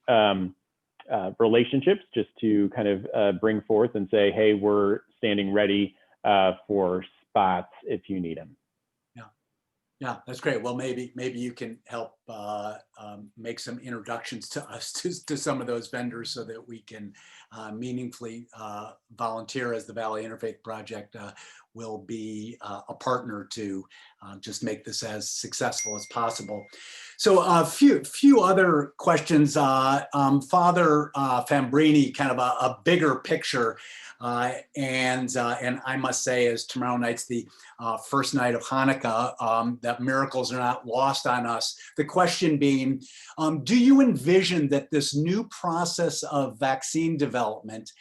relationships just to kind of bring forth and say, hey, we're standing ready for spots if you need them. Yeah, that's great. Well, maybe you can help make some introductions to us to some of those vendors so that we can meaningfully volunteer as the Valley Interfaith Project will be a partner to just make this as successful as possible. So a few other questions. Father Fambrini, kind of a bigger picture. And I must say, as tomorrow night's the first night of Hanukkah, that miracles are not lost on us. The question being, do you envision that this new process of vaccine development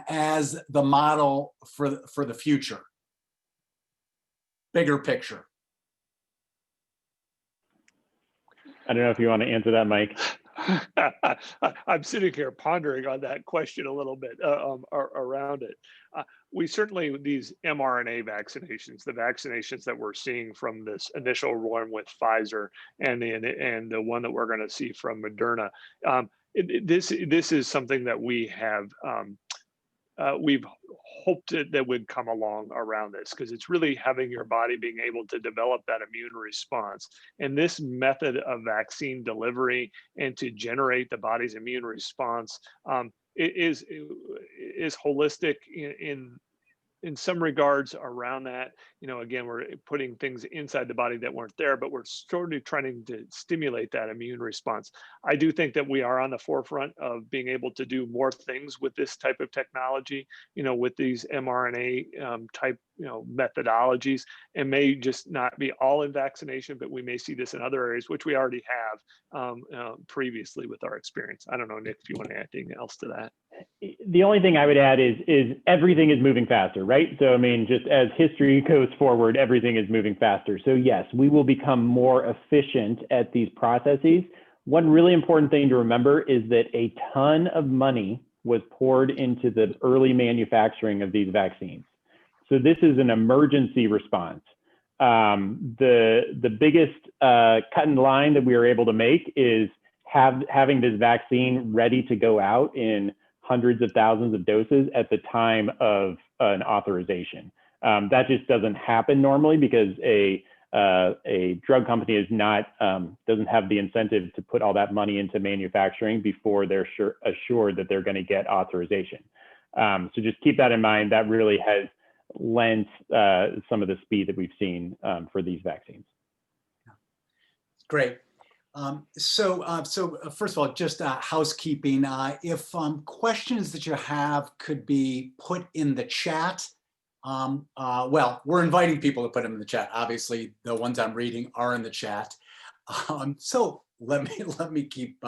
as the model for the future? Bigger picture. I don't know if you want to answer that, Mike. I'm sitting here pondering on that question a little bit around it. We certainly, these mRNA vaccinations, the vaccinations that we're seeing from this initial one with Pfizer and the one that we're going to see from Moderna, this is something that we have we've hoped that would come along around this, because it's really having your body being able to develop that immune response. And this method of vaccine delivery and to generate the body's immune response is holistic in some regards around that. Again, we're putting things inside the body that weren't there, but we're sort of trying to stimulate that immune response. I do think that we are on the forefront of being able to do more things with this type of technology, with these mRNA type, methodologies, and may just not be all in vaccination, but we may see this in other areas, which we already have previously with our experience. I don't know, Nick, if you want to add anything else to that. The only thing I would add is everything is moving faster, right? So, I mean, just as history goes forward, everything is moving faster. So yes, we will become more efficient at these processes. One really important thing to remember is that a ton of money was poured into the early manufacturing of these vaccines. So this is an emergency response. The biggest cut in line that we are able to make is having this vaccine ready to go out in hundreds of thousands of doses at the time of an authorization. That just doesn't happen normally because a drug company is not doesn't have the incentive to put all that money into manufacturing before they're assured that they're going to get authorization. So just keep that in mind. That really has lent some of the speed that we've seen for these vaccines. Great. So first of all, just housekeeping. If questions that you have could be put in the chat, well, we're inviting people to put them in the chat. Obviously, the ones I'm reading are in the chat. So let me keep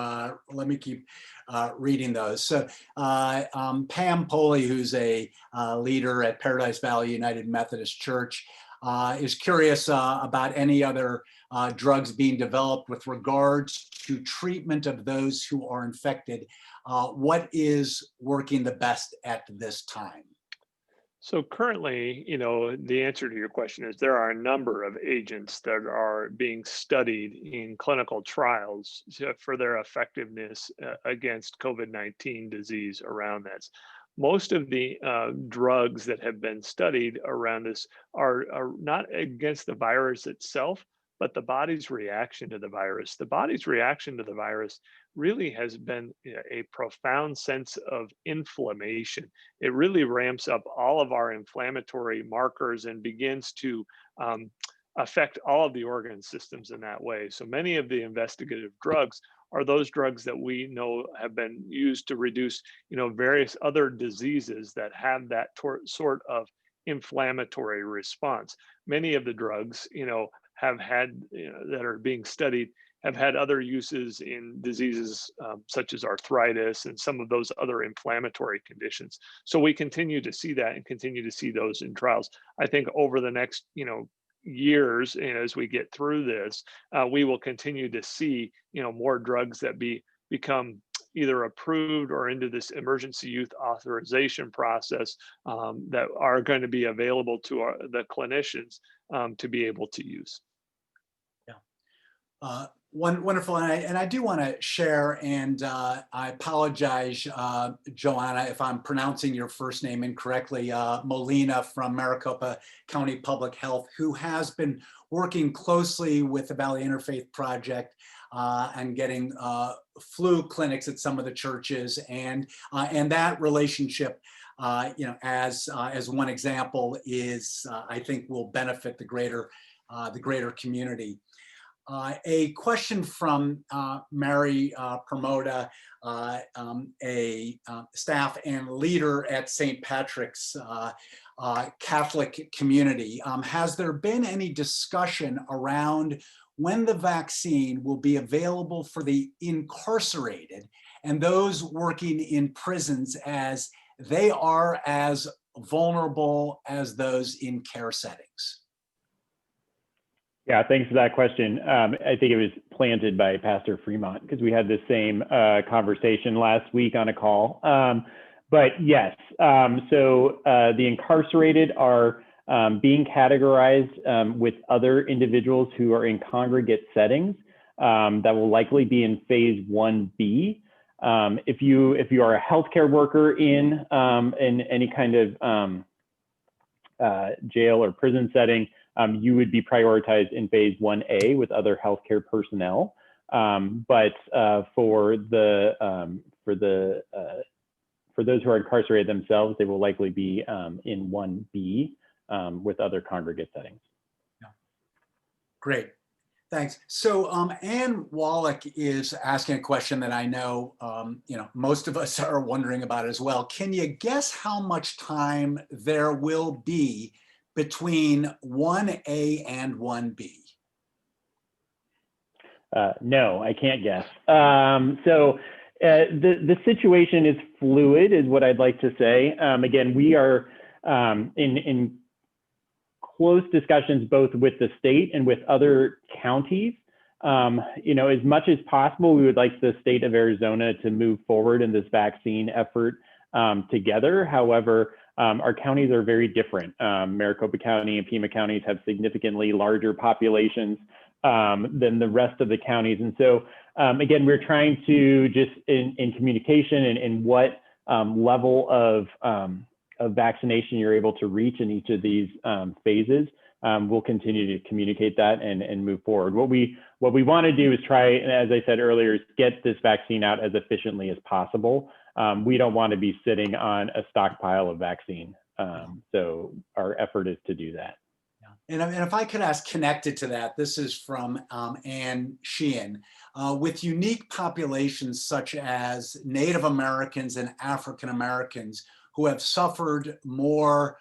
reading those. So Pam Poley, who's a leader at Paradise Valley United Methodist Church, is curious about any other drugs being developed with regards to treatment of those who are infected. What is working the best at this time? So currently, the answer to your question is there are a number of agents that are being studied in clinical trials for their effectiveness against COVID-19 disease around this. Most of the drugs that have been studied around this are not against the virus itself, but the body's reaction to the virus. The body's reaction to the virus really has been a profound sense of inflammation. It really ramps up all of our inflammatory markers and begins to affect all of the organ systems in that way. So many of the investigative drugs are those drugs that we know have been used to reduce, various other diseases that have that sort of inflammatory response. Many of the drugs, have had, that are being studied, have had other uses in diseases such as arthritis and some of those other inflammatory conditions. So we continue to see that and continue to see those in trials. I think over the next, years, and as we get through this, we will continue to see, more drugs that become either approved or into this emergency use authorization process that are going to be available to the clinicians to be able to use. Wonderful, and I do want to share, and I apologize, Joanna, if I'm pronouncing your first name incorrectly, Molina from Maricopa County Public Health, who has been working closely with the Valley Interfaith Project and getting flu clinics at some of the churches, and that relationship, as one example, is I think will benefit the greater community. A question from Mary Promoda, a staff and leader at St. Patrick's Catholic community. Has there been any discussion around when the vaccine will be available for the incarcerated and those working in prisons, as they are as vulnerable as those in care settings? Yeah, thanks for that question. I think it was planted by Pastor Fremont because we had the same conversation last week on a call. But yes, so the incarcerated are being categorized with other individuals who are in congregate settings that will likely be in phase 1B. If you are a healthcare worker in any kind of jail or prison setting, you would be prioritized in phase 1A with other healthcare personnel. But for those who are incarcerated themselves, they will likely be in 1B with other congregate settings. Yeah. Great, thanks. So Ann Wallach is asking a question that I know most of us are wondering about as well. Can you guess how much time there will be between 1A and 1B? No, I can't guess. The situation is fluid, is what I'd like to say. Again, we are in close discussions both with the state and with other counties. As much as possible, we would like the state of Arizona to move forward in this vaccine effort together. However, our counties are very different. Maricopa County and Pima counties have significantly larger populations than the rest of the counties. And so, again, we're trying to just in communication and in what level of vaccination you're able to reach in each of these phases. We'll continue to communicate that and move forward. What we want to do is try, as I said earlier, is get this vaccine out as efficiently as possible. We don't want to be sitting on a stockpile of vaccine. So our effort is to do that. Yeah. And if I could ask, connected to that, this is from Ann Sheehan. With unique populations such as Native Americans and African Americans who have suffered more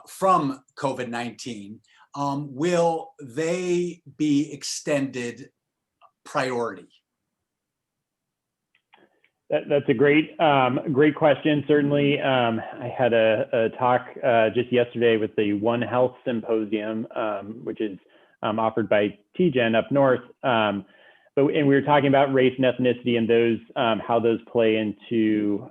from COVID-19, will they be extended priority? That's a great question. Certainly, I had a talk just yesterday with the One Health Symposium, which is offered by TGen up north. And we were talking about race and ethnicity and those how those play into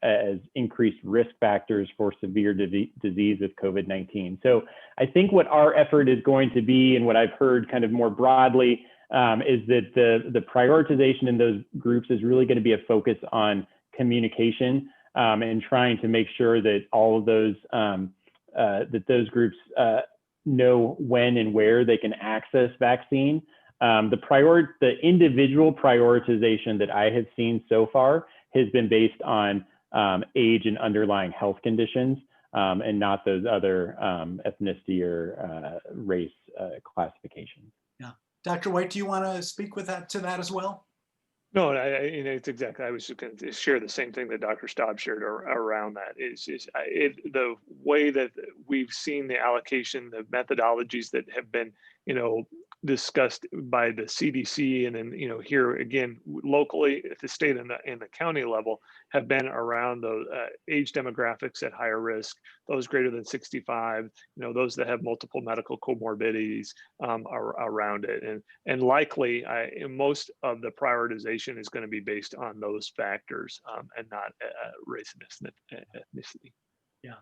as increased risk factors for severe disease with COVID-19. So I think what our effort is going to be, and what I've heard kind of more broadly, is that the prioritization in those groups is really going to be a focus on communication and trying to make sure that all of those that those groups know when and where they can access vaccine. The individual prioritization that I have seen so far has been based on age and underlying health conditions, and not those other ethnicity or race classifications. Yeah, Dr. White, do you want to speak to that as well? No, it's exactly. I was just going to share the same thing that Dr. Staub shared around that. The way that we've seen the allocation, the methodologies that have been, discussed by the CDC, and then here again locally at the state and the county level, have been around those age demographics at higher risk, those greater than 65, those that have multiple medical comorbidities around it, and likely most of the prioritization is going to be based on those factors and not race and ethnicity. Yeah.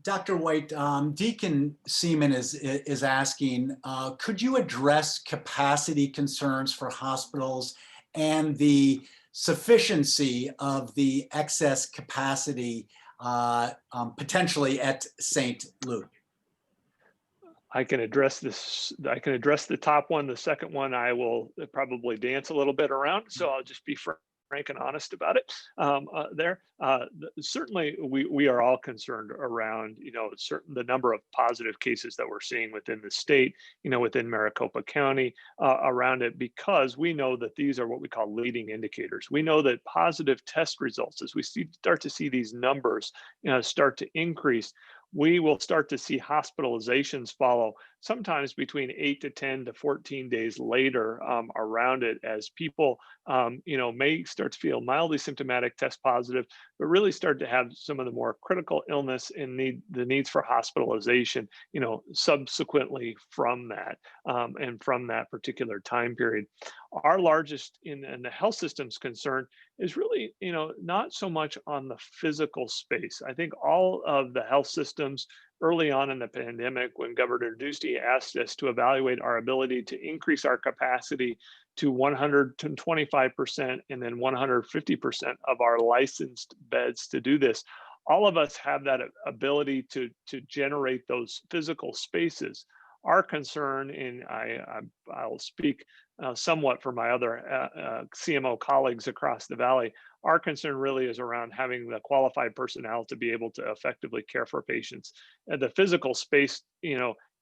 Dr. White, Deacon Seaman is asking, could you address capacity concerns for hospitals and the sufficiency of the excess capacity potentially at St. Luke? I can address this. I can address the top one. The second one, I will probably dance a little bit around. So I'll just be frank and honest about it there. Certainly, we are all concerned around, the number of positive cases that we're seeing within the state, within Maricopa County around it, because we know that these are what we call leading indicators. We know that positive test results, as we start to see these numbers start to increase, we will start to see hospitalizations follow sometimes between 8 to 10 to 14 days later around it, as people, may start to feel mildly symptomatic, test positive, but really start to have some of the more critical illness and the needs for hospitalization, subsequently from that and from that particular time period. Our largest in the health system's concern is really, not so much on the physical space. I think all of the health systems early on in the pandemic, when Governor Ducey asked us to evaluate our ability to increase our capacity to 125% and then 150% of our licensed beds to do this, all of us have that ability to generate those physical spaces. Our concern, and I'll speak somewhat for my other CMO colleagues across the valley, our concern really is around having the qualified personnel to be able to effectively care for patients. And the physical space,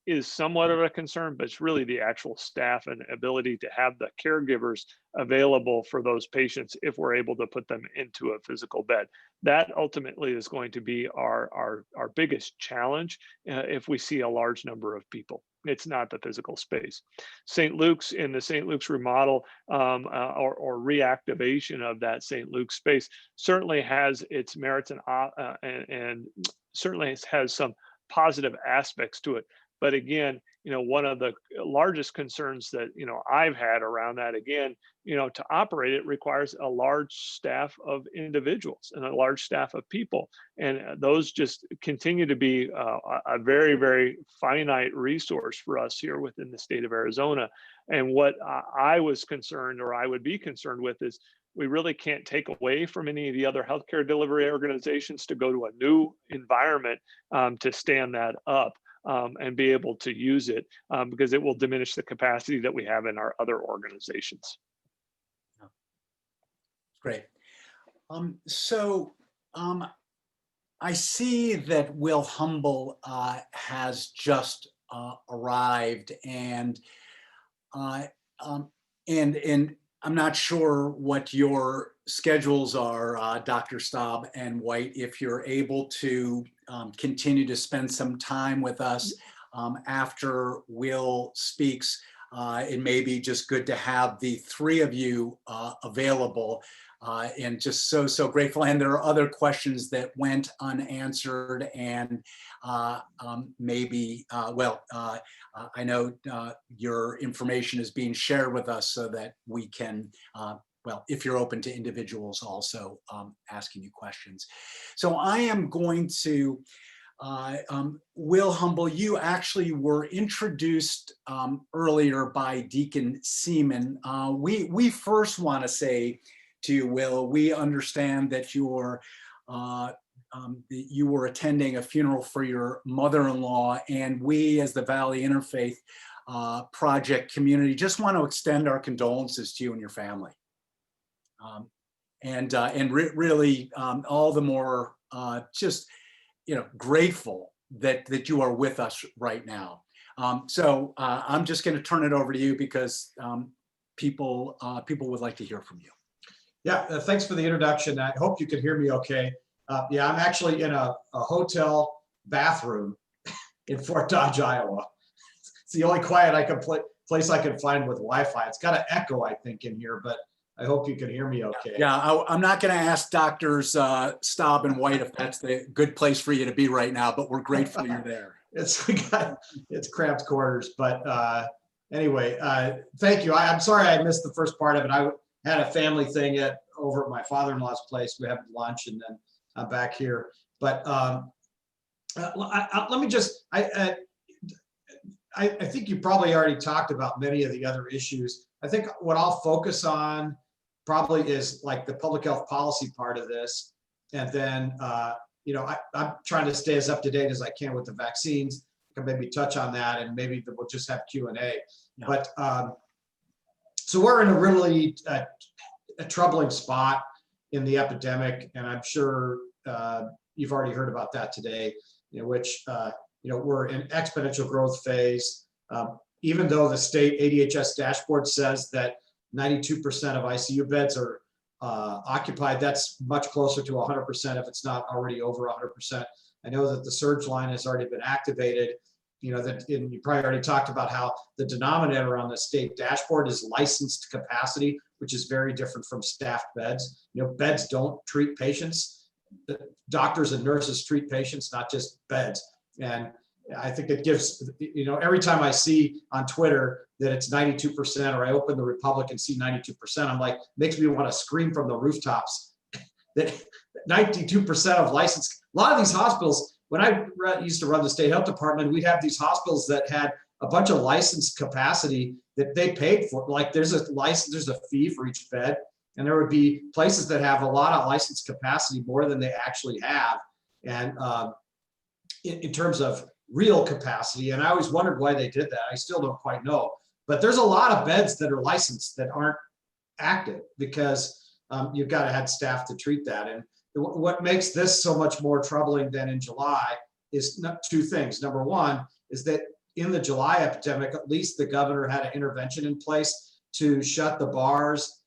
is somewhat of a concern, but it's really the actual staff and ability to have the caregivers available for those patients if we're able to put them into a physical bed. That ultimately is going to be our biggest challenge if we see a large number of people. It's not the physical space. St. Luke's, in the St. Luke's remodel or reactivation of that St. Luke's space certainly has its merits and certainly has some positive aspects to it. But again, one of the largest concerns that, I've had around that, again, to operate it requires a large staff of individuals and a large staff of people. And those just continue to be a very, very finite resource for us here within the state of Arizona. And what I was concerned, or I would be concerned with, is we really can't take away from any of the other healthcare delivery organizations to go to a new environment to stand that up. And be able to use it because it will diminish the capacity that we have in our other organizations. Great. I see that Will Humble has just arrived, and I'm not sure what your schedules are, Dr. Staub and White, if you're able to continue to spend some time with us after Will speaks. it may be just good to have the three of you available. And just so grateful. And there are other questions that went unanswered, and maybe, I know your information is being shared with us so that we can, if you're open to individuals also asking you questions. So I am going to, Will Humble, you actually were introduced earlier by Deacon Seaman. We first want to say to you, Will, we understand that you were attending a funeral for your mother-in-law, and we as the Valley Interfaith Project community just want to extend our condolences to you and your family. Really all the more just grateful that you are with us right now. So I'm just going to turn it over to you because people would like to hear from you. Yeah, thanks for the introduction. I hope you can hear me okay. Yeah, I'm actually in a hotel bathroom in Fort Dodge, Iowa. It's the only quiet place I can find with Wi-Fi. It's got an echo, I think, in here, but I hope you can hear me okay. Yeah, I'm not going to ask Doctors Staub and White if that's the good place for you to be right now, but we're grateful you're there. It's cramped quarters, but anyway, thank you. I'm sorry I missed the first part of it. I had a family thing over at my father-in-law's place. We had lunch, and then I'm back here. But let me just, I think you probably already talked about many of the other issues. I think what I'll focus on probably is like the public health policy part of this. And then, I'm trying to stay as up to date as I can with the vaccines. I can maybe touch on that, and maybe we'll just have Q&A. Yeah. But so we're in a really a troubling spot in the epidemic, and I'm sure you've already heard about that today, which we're in exponential growth phase. Even though the state ADHS dashboard says that 92% of ICU beds are occupied, that's much closer to 100% if it's not already over 100%. I know that the surge line has already been activated. And you probably already talked about how the denominator on the state dashboard is licensed capacity, which is very different from staffed beds. Beds don't treat patients. The doctors and nurses treat patients, not just beds. And I think it gives, every time I see on Twitter that it's 92%, or I open the Republic and see 92%, I'm like, makes me want to scream from the rooftops that 92% of licensed. A lot of these hospitals, when I used to run the state health department, we'd have these hospitals that had a bunch of licensed capacity that they paid for. Like there's a fee for each bed, and there would be places that have a lot of licensed capacity, more than they actually have. And in terms of real capacity, and I always wondered why they did that. I still don't quite know, but there's a lot of beds that are licensed that aren't active because you've got to have staff to treat that. And what makes this so much more troubling than in July is two things. Number one is that in the July epidemic, at least the governor had an intervention in place to shut the bars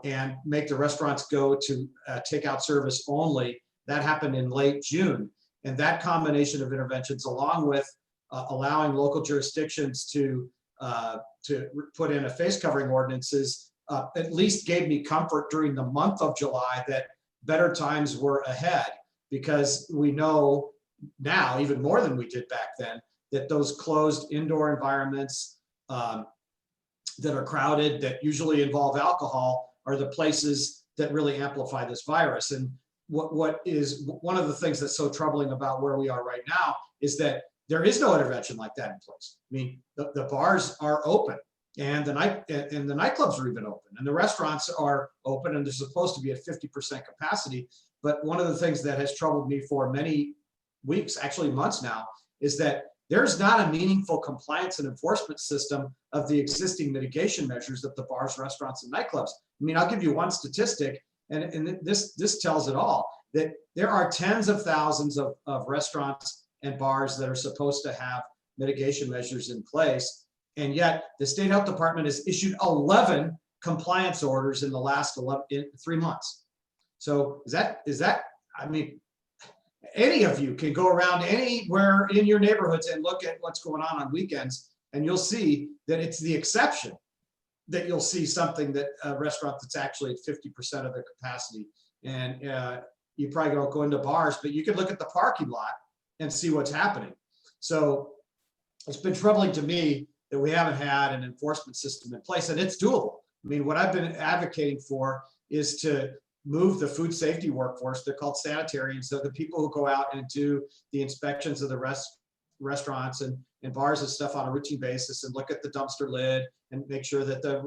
and make the restaurants go to takeout service only. That happened in late June. And that combination of interventions, along with allowing local jurisdictions to put in a face covering ordinances, at least gave me comfort during the month of July that better times were ahead, because we know now, even more than we did back then, that those closed indoor environments that are crowded, that usually involve alcohol, are the places that really amplify this virus. And what is one of the things that's so troubling about where we are right now is that there is no intervention like that in place. I mean, the bars are open, and the nightclubs are even open, and the restaurants are open, and they're supposed to be at 50% capacity. But one of the things that has troubled me for many weeks, actually months now, is that there's not a meaningful compliance and enforcement system of the existing mitigation measures of the bars, restaurants, and nightclubs. I mean, I'll give you one statistic, and this tells it all, that there are tens of thousands of restaurants and bars that are supposed to have mitigation measures in place. And yet the state health department has issued 11 compliance orders in the last 3 months. So is that, I mean, any of you can go around anywhere in your neighborhoods and look at what's going on weekends and you'll see that it's the exception that you'll see something that a restaurant that's actually at 50% of their capacity. And you probably don't go into bars, but you can look at the parking lot and see what's happening. So it's been troubling to me that we haven't had an enforcement system in place, and it's doable. I mean, what I've been advocating for is to move the food safety workforce. They're called sanitarians. So the people who go out and do the inspections of the restaurants and bars and stuff on a routine basis, and look at the dumpster lid and make sure that the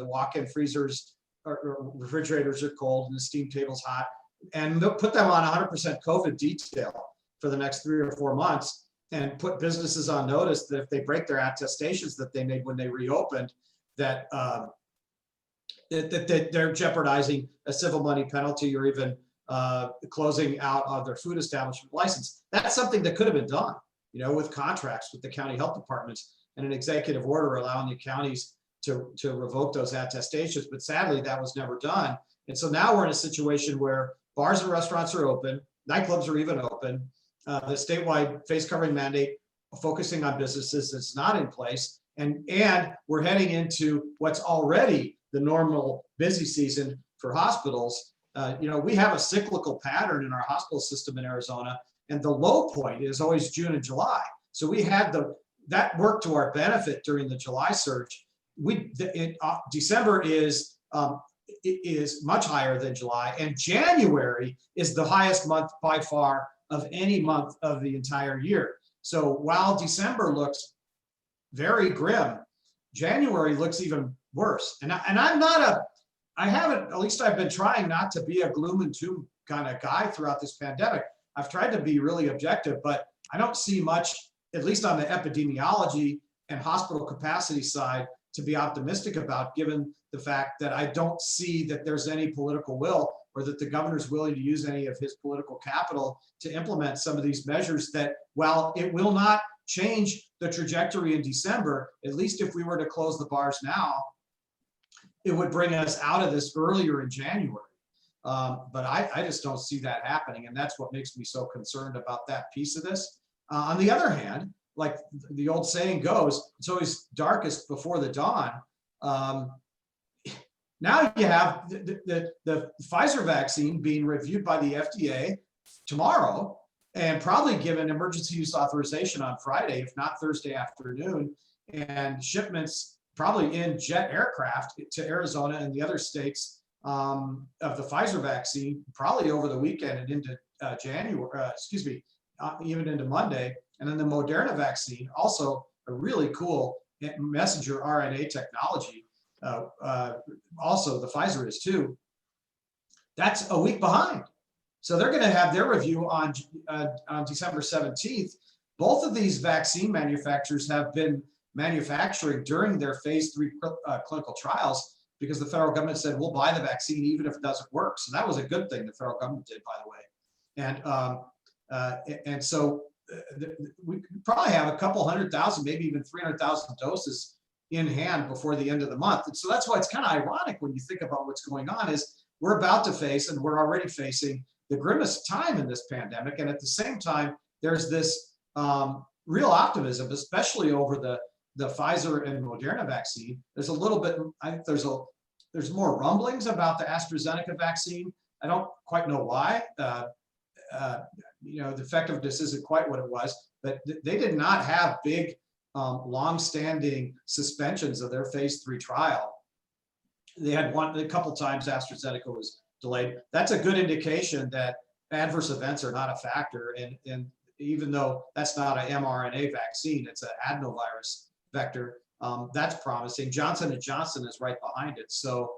walk-in freezers or refrigerators are cold and the steam table's hot, and they'll put them on 100% COVID detail for the next 3 or 4 months, and put businesses on notice that if they break their attestations that they made when they reopened, that they're jeopardizing a civil money penalty or even closing out of their food establishment license. That's something that could have been done, with contracts with the county health departments and an executive order allowing the counties to revoke those attestations. But sadly, that was never done. And so now we're in a situation where bars and restaurants are open, nightclubs are even open. The statewide face covering mandate focusing on businesses is not in place. And we're heading into what's already the normal busy season for hospitals. We have a cyclical pattern in our hospital system in Arizona, and the low point is always June and July. So we had that worked to our benefit during the July surge. December is much higher than July, and January is the highest month by far of any month of the entire year. So while December looks very grim, January looks even worse. And at least I've been trying not to be a gloom and doom kind of guy throughout this pandemic. I've tried to be really objective, but I don't see much, at least on the epidemiology and hospital capacity side, to be optimistic about, given the fact that I don't see that there's any political will, or that the governor's willing to use any of his political capital to implement some of these measures that, while it will not change the trajectory in December, at least if we were to close the bars now, it would bring us out of this earlier in January. But I just don't see that happening. And that's what makes me so concerned about that piece of this. On the other hand, like the old saying goes, it's always darkest before the dawn. Now you have the Pfizer vaccine being reviewed by the FDA tomorrow, and probably given emergency use authorization on Friday, if not Thursday afternoon, and shipments probably in jet aircraft to Arizona and the other states of the Pfizer vaccine, probably over the weekend and into even into Monday. And then the Moderna vaccine, also a really cool messenger RNA technology. Also, the Pfizer is too. That's a week behind. So they're going to have their review on December 17th. Both of these vaccine manufacturers have been manufacturing during their phase 3 clinical trials, because the federal government said, we'll buy the vaccine even if it doesn't work. So that was a good thing the federal government did, by the way. And so we probably have a couple 100,000, maybe even 300,000 doses in hand before the end of the month. And so that's why it's kind of ironic when you think about what's going on, is we're about to face, and we're already facing, the grimmest time in this pandemic. And at the same time, there's this real optimism, especially over the Pfizer and Moderna vaccine. There's a little bit, I think there's more rumblings about the AstraZeneca vaccine. I don't quite know why. The effectiveness isn't quite what it was, but they did not have big, long-standing suspensions of their phase 3 trial. They had a couple times AstraZeneca was delayed. That's a good indication that adverse events are not a factor. And even though that's not an mRNA vaccine, it's an adenovirus vector, that's promising. Johnson & Johnson is right behind it. So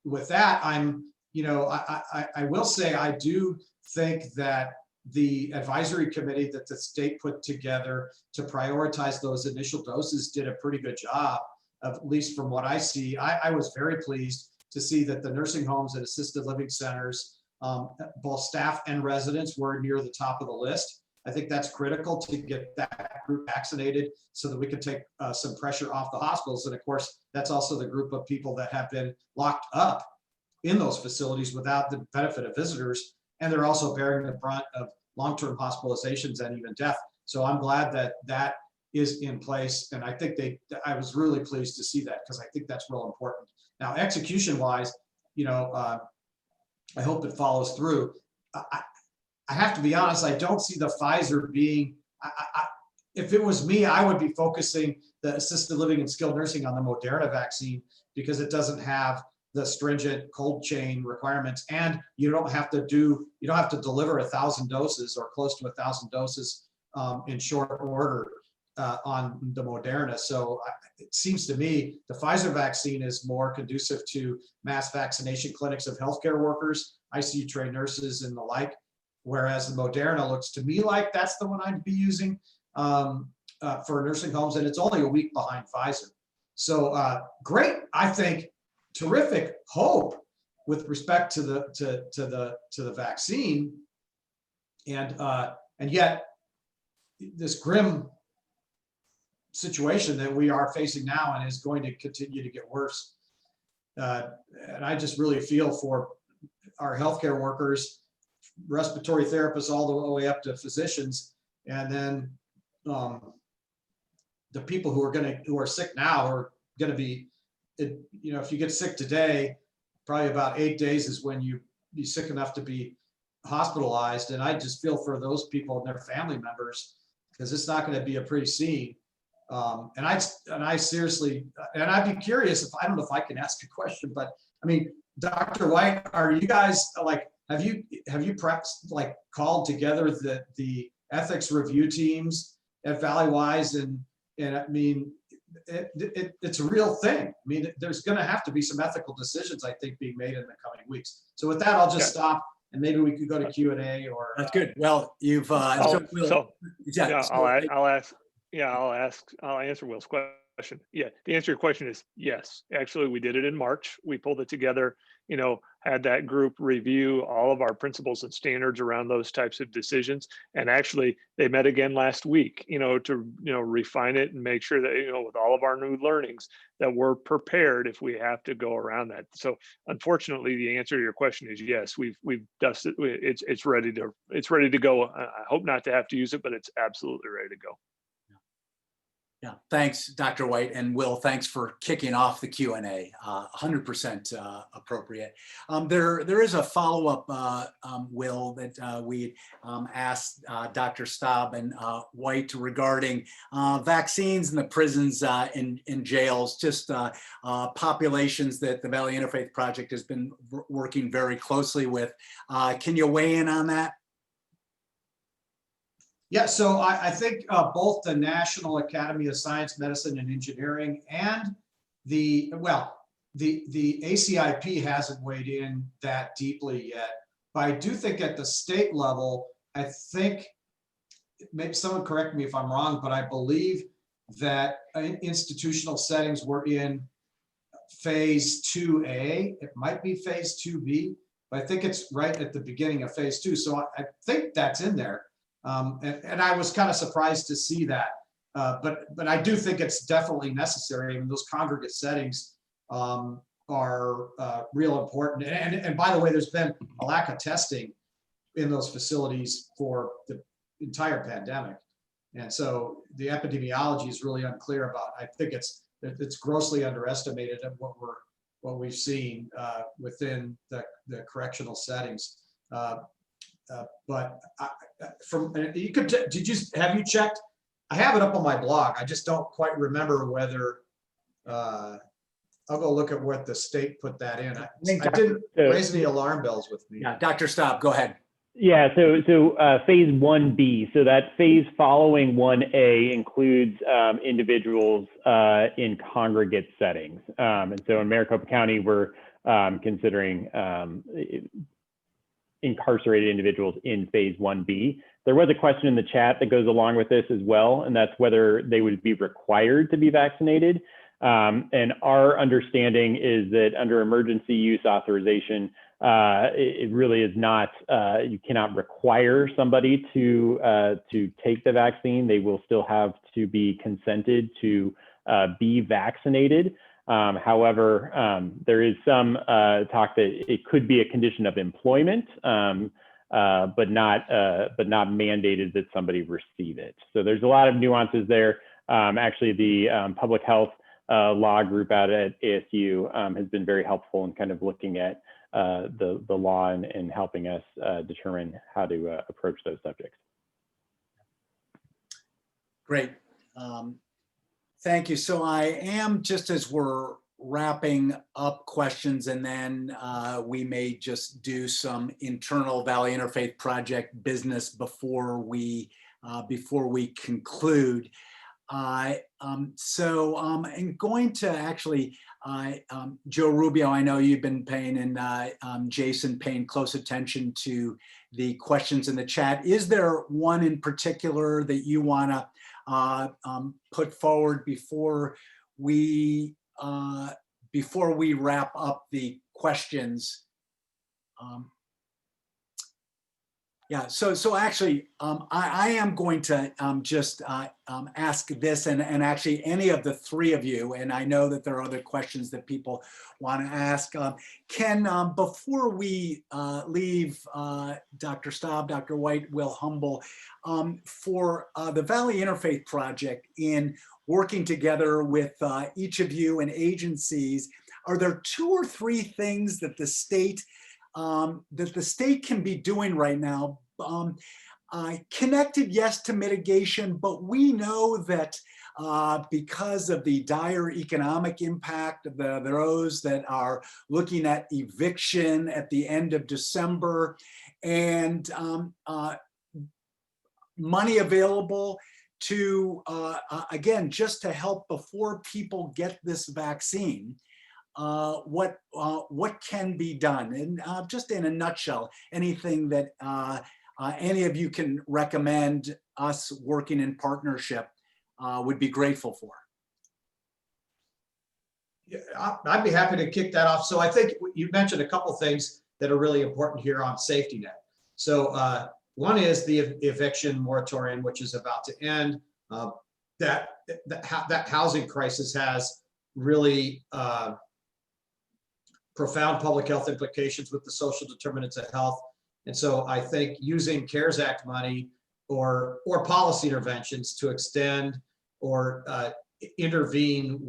with that, I will say, I do think that the advisory committee that the state put together to prioritize those initial doses did a pretty good job, at least from what I see. I was very pleased to see that the nursing homes and assisted living centers, both staff and residents, were near the top of the list. I think that's critical to get that group vaccinated so that we can take some pressure off the hospitals. And of course, that's also the group of people that have been locked up in those facilities without the benefit of visitors. And they're also bearing the brunt of long-term hospitalizations and even death. So I'm glad that is in place. And I think I was really pleased to see that, because I think that's real important. Now, execution wise, I hope it follows through. I have to be honest, I don't see the Pfizer being, if it was me, I would be focusing the assisted living and skilled nursing on the Moderna vaccine, because it doesn't have the stringent cold chain requirements, and you don't have to deliver 1,000 doses or close to 1,000 doses in short order on the Moderna. So it seems to me the Pfizer vaccine is more conducive to mass vaccination clinics of healthcare workers, ICU trained nurses, and the like. Whereas the Moderna looks to me like that's the one I'd be using for nursing homes, and it's only a week behind Pfizer. So great, I think, terrific hope with respect to the vaccine, and yet this grim situation that we are facing now and is going to continue to get worse. And I just really feel for our healthcare workers, respiratory therapists, all the way up to physicians, and then the people who are sick now are going to be, if you get sick today, probably about 8 days is when you be sick enough to be hospitalized. And I just feel for those people and their family members, because it's not going to be a pretty scene. And I seriously, and I'd be curious, I don't know if I can ask a question, but I mean, Dr. White, are you guys like, have you perhaps like called together the ethics review teams at Valleywise? And I mean, it's a real thing. I mean, there's going to have to be some ethical decisions, I think, being made in the coming weeks. So with that, I'll just stop, and maybe we could go to Q&A. Or That's good. Well, you've I'll answer Will's question. Yeah, the answer to your question is yes. Actually, we did it in March. We pulled it together, had that group review all of our principles and standards around those types of decisions. And actually, they met again last week, to refine it and make sure that, with all of our new learnings, that we're prepared if we have to go around that. So unfortunately, the answer to your question is yes. We've dusted. It's ready to go. I hope not to have to use it, but it's absolutely ready to go. Yeah, thanks, Dr. White, and Will, thanks for kicking off the Q&A. 100% appropriate. There is a follow-up, Will, that we asked Dr. Staub and White regarding vaccines in the prisons and in jails, just populations that the Valley Interfaith Project has been working very closely with. Can you weigh in on that? Yeah, so I think both the National Academy of Science, Medicine, and Engineering and the ACIP hasn't weighed in that deeply yet. But I do think at the state level, I think, maybe someone correct me if I'm wrong, but I believe that institutional settings were in phase 2A. It might be phase 2B, but I think it's right at the beginning of phase 2. So I think that's in there. And I was kind of surprised to see that, but I do think it's definitely necessary. I mean, those congregate settings are real important. And by the way, there's been a lack of testing in those facilities for the entire pandemic, and so the epidemiology is really unclear about. I think it's grossly underestimated at what we've seen within the correctional settings. But have you checked? I have it up on my blog. I just don't quite remember whether, I'll go look at what the state put that in. I didn't raise any alarm bells with me. Yeah, Dr. Staub, go ahead. Yeah, so phase 1B, so that phase following 1A includes individuals in congregate settings. And so in Maricopa County, we're considering incarcerated individuals in phase 1B. There was a question in the chat that goes along with this as well, and that's whether they would be required to be vaccinated. And our understanding is that under emergency use authorization, it really is not, you cannot require somebody to take the vaccine. They will still have to be consented to be vaccinated. However, there is some talk that it could be a condition of employment, but not mandated that somebody receive it. So there's a lot of nuances there. Actually, the public health law group out at ASU has been very helpful in kind of looking at the law and helping us determine how to approach those subjects. Great. Thank you. So I am, just as we're wrapping up questions, and then we may just do some internal Valley Interfaith Project business before we conclude. I'm going to actually, Joe Rubio, I know you've been paying, and Jason paying close attention to the questions in the chat. Is there one in particular that you want to put forward before we wrap up the questions? Yeah, so actually, I am going to just ask this, and actually any of the three of you, and I know that there are other questions that people want to ask. Before we leave Dr. Staub, Dr. White, Will Humble, for the Valley Interfaith Project, in working together with each of you and agencies, are there 2 or 3 things that the state can be doing right now, connected, yes, to mitigation, but we know that because of the dire economic impact of those that are looking at eviction at the end of December, and money available to, again, just to help before people get this vaccine, what can be done? And just in a nutshell, anything that any of you can recommend us working in partnership would be grateful for. Yeah, I'd be happy to kick that off. So I think you mentioned a couple things that are really important here on safety net. So one is the eviction moratorium, which is about to end. That housing crisis has really profound public health implications with the social determinants of health. And so I think using CARES Act money or policy interventions to extend or intervene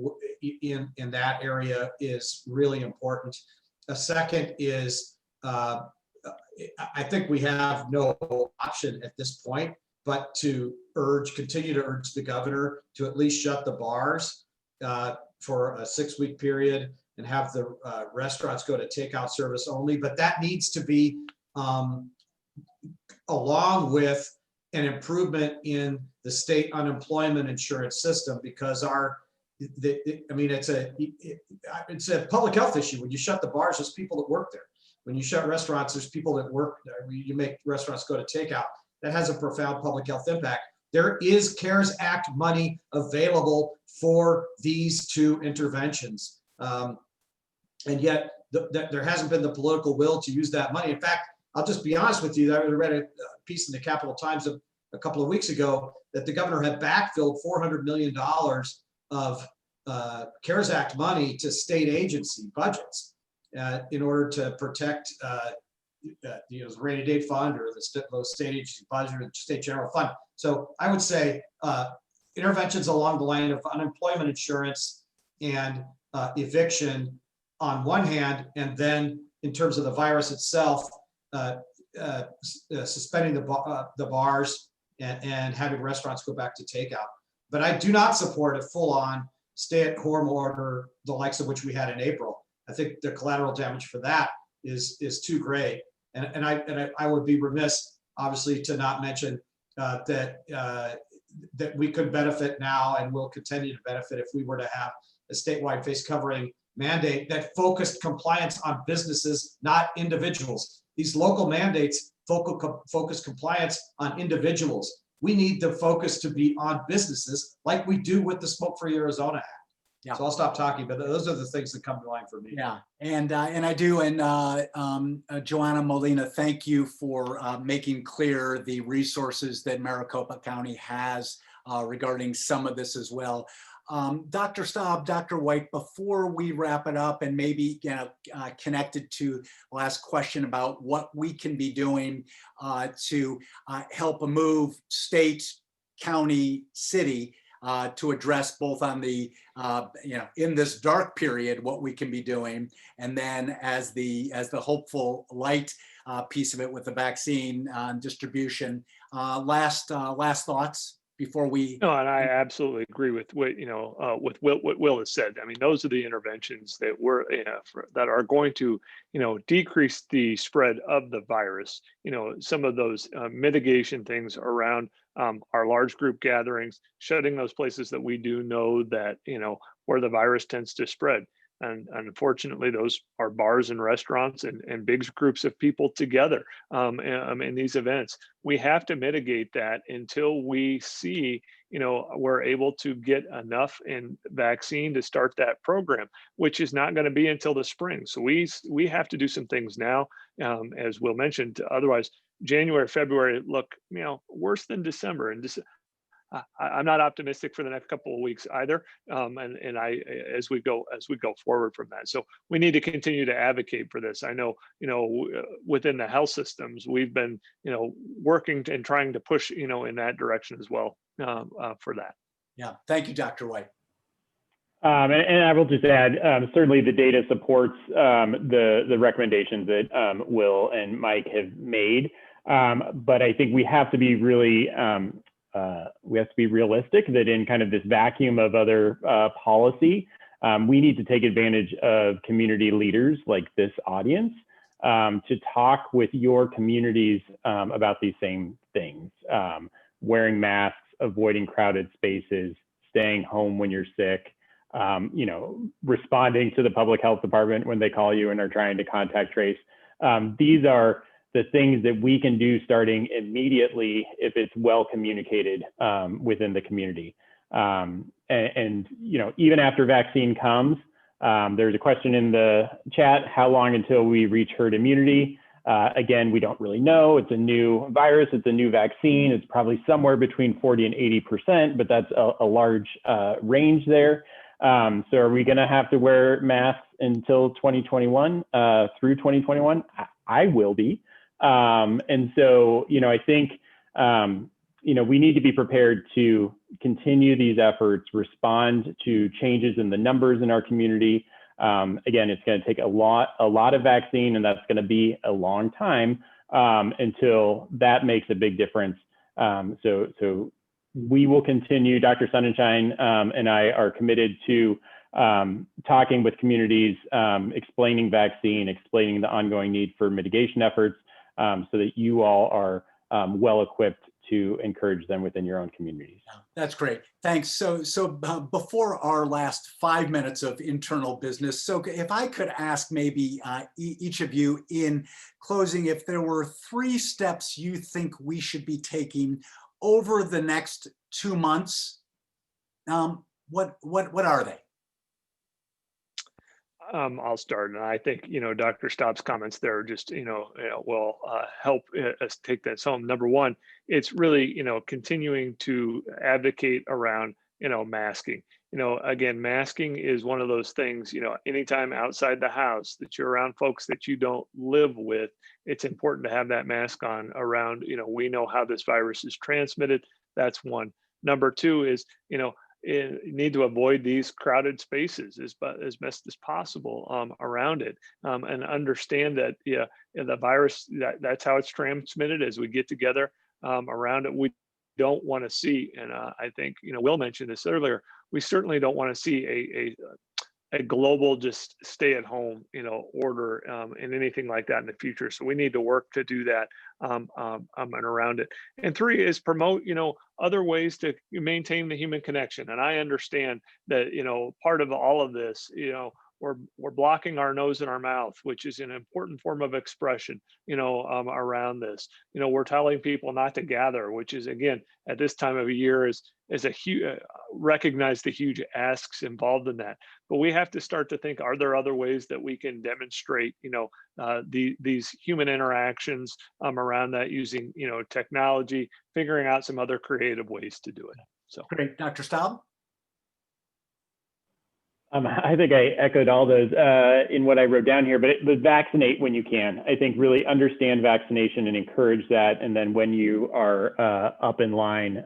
in that area is really important. A second is, I think we have no option at this point but to continue to urge the governor to at least shut the bars for a 6-week period and have the restaurants go to takeout service only. But that needs to be along with an improvement in the state unemployment insurance system, because it's a public health issue. When you shut the bars, there's people that work there. When you shut restaurants, there's people that work there. You make restaurants go to takeout. That has a profound public health impact. There is CARES Act money available for these 2 interventions. And yet there hasn't been the political will to use that money. In fact, I'll just be honest with you. I read a piece in the Capital Times a couple of weeks ago that the governor had backfilled $400 million of CARES Act money to state agency budgets in order to protect the rainy day fund or the state agency budget or the state general fund. So I would say interventions along the line of unemployment insurance and eviction on one hand, and then in terms of the virus itself, suspending the bars and having restaurants go back to takeout. But I do not support a full-on stay-at-home order, the likes of which we had in April. I think the collateral damage for that is too great. And I would be remiss, obviously, to not mention that we could benefit now and will continue to benefit if we were to have a statewide face covering mandate that focused compliance on businesses, not individuals. These local mandates focus compliance on individuals. We need the focus to be on businesses, like we do with the Smoke Free Arizona Act. Yeah. So I'll stop talking, but those are the things that come to mind for me. Yeah, and I do, and Joanna Molina, thank you for making clear the resources that Maricopa County has regarding some of this as well. Dr. Staub, Dr. White, before we wrap it up, and maybe connected to the last question about what we can be doing to help move state, county, city to address both on the, in this dark period, what we can be doing, and then as the hopeful light piece of it with the vaccine distribution. Last thoughts before we. No, and I absolutely agree with what with what Will has said. I mean, those are the interventions that that are going to decrease the spread of the virus. Some of those mitigation things around our large group gatherings, shutting those places that we do know that where the virus tends to spread. And unfortunately, those are bars and restaurants and big groups of people together in these events. We have to mitigate that until we see, we're able to get enough in vaccine to start that program, which is not going to be until the spring. So we have to do some things now, as Will mentioned. Otherwise, January, February look, worse than December. And I'm not optimistic for the next couple of weeks either, and as we go forward from that. So we need to continue to advocate for this. I know, within the health systems, we've been, working and trying to push, in that direction as well for that. Yeah, thank you, Dr. White. And I will just add, certainly the data supports the recommendations that Will and Mike have made, but I think we have to be really realistic that in kind of this vacuum of other policy, we need to take advantage of community leaders like this audience to talk with your communities about these same things. Wearing masks, avoiding crowded spaces, staying home when you're sick, responding to the public health department when they call you and are trying to contact trace. These are the things that we can do starting immediately if it's well communicated within the community. And even after vaccine comes, there's a question in the chat, how long until we reach herd immunity? Again, we don't really know. It's a new virus, it's a new vaccine. It's probably somewhere between 40 and 80%, but that's a large range there. So are we gonna have to wear masks until 2021, through 2021? I will be. And so, I think, we need to be prepared to continue these efforts, respond to changes in the numbers in our community. Again, it's going to take a lot of vaccine, and that's going to be a long time until that makes a big difference. So we will continue. Dr. Sonnenschein and I are committed to talking with communities, explaining vaccine, explaining the ongoing need for mitigation efforts, so that you all are well equipped to encourage them within your own communities. That's great. Thanks. So before our last 5 minutes of internal business, so if I could ask maybe each of you in closing, if there were 3 steps you think we should be taking over the next 2 months, what are they? I'll start, and I think Dr. Staub's comments there just will help us take this home. Number one, it's really continuing to advocate around masking. Again, masking is one of those things. Anytime outside the house that you're around folks that you don't live with, it's important to have that mask on around. We know how this virus is transmitted. That's one. Number two is you need to avoid these crowded spaces as best as possible around it, and understand that the virus, that's how it's transmitted. As we get together around it, we don't want to see, and I think Will mentioned this earlier, we certainly don't want to see a global just stay at home order and anything like that in the future. So we need to work to do that and around it. And 3 is promote other ways to maintain the human connection. And I understand that part of all of this we're blocking our nose and our mouth, which is an important form of expression around this. We're telling people not to gather, which is, again, at this time of year is a huge, recognize the huge asks involved in that. But we have to start to think, are there other ways that we can demonstrate these human interactions around that using technology, figuring out some other creative ways to do it. So Great. Dr. Staub? I think I echoed all those in what I wrote down here, but vaccinate when you can. I think really understand vaccination and encourage that. And then when you are up in line,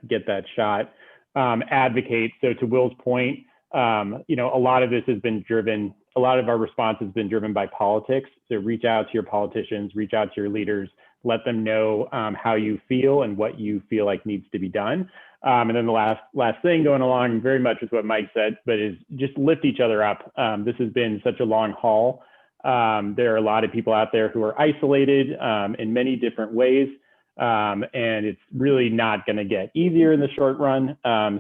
get that shot. advocate. So to Will's point, a lot of this has been driven, a lot of our response has been driven by politics. So reach out to your politicians, reach out to your leaders, let them know how you feel and what you feel like needs to be done. And then the last thing, going along very much with what Mike said, but is just lift each other up. This has been such a long haul. There are a lot of people out there who are isolated in many different ways. And it's really not going to get easier in the short run.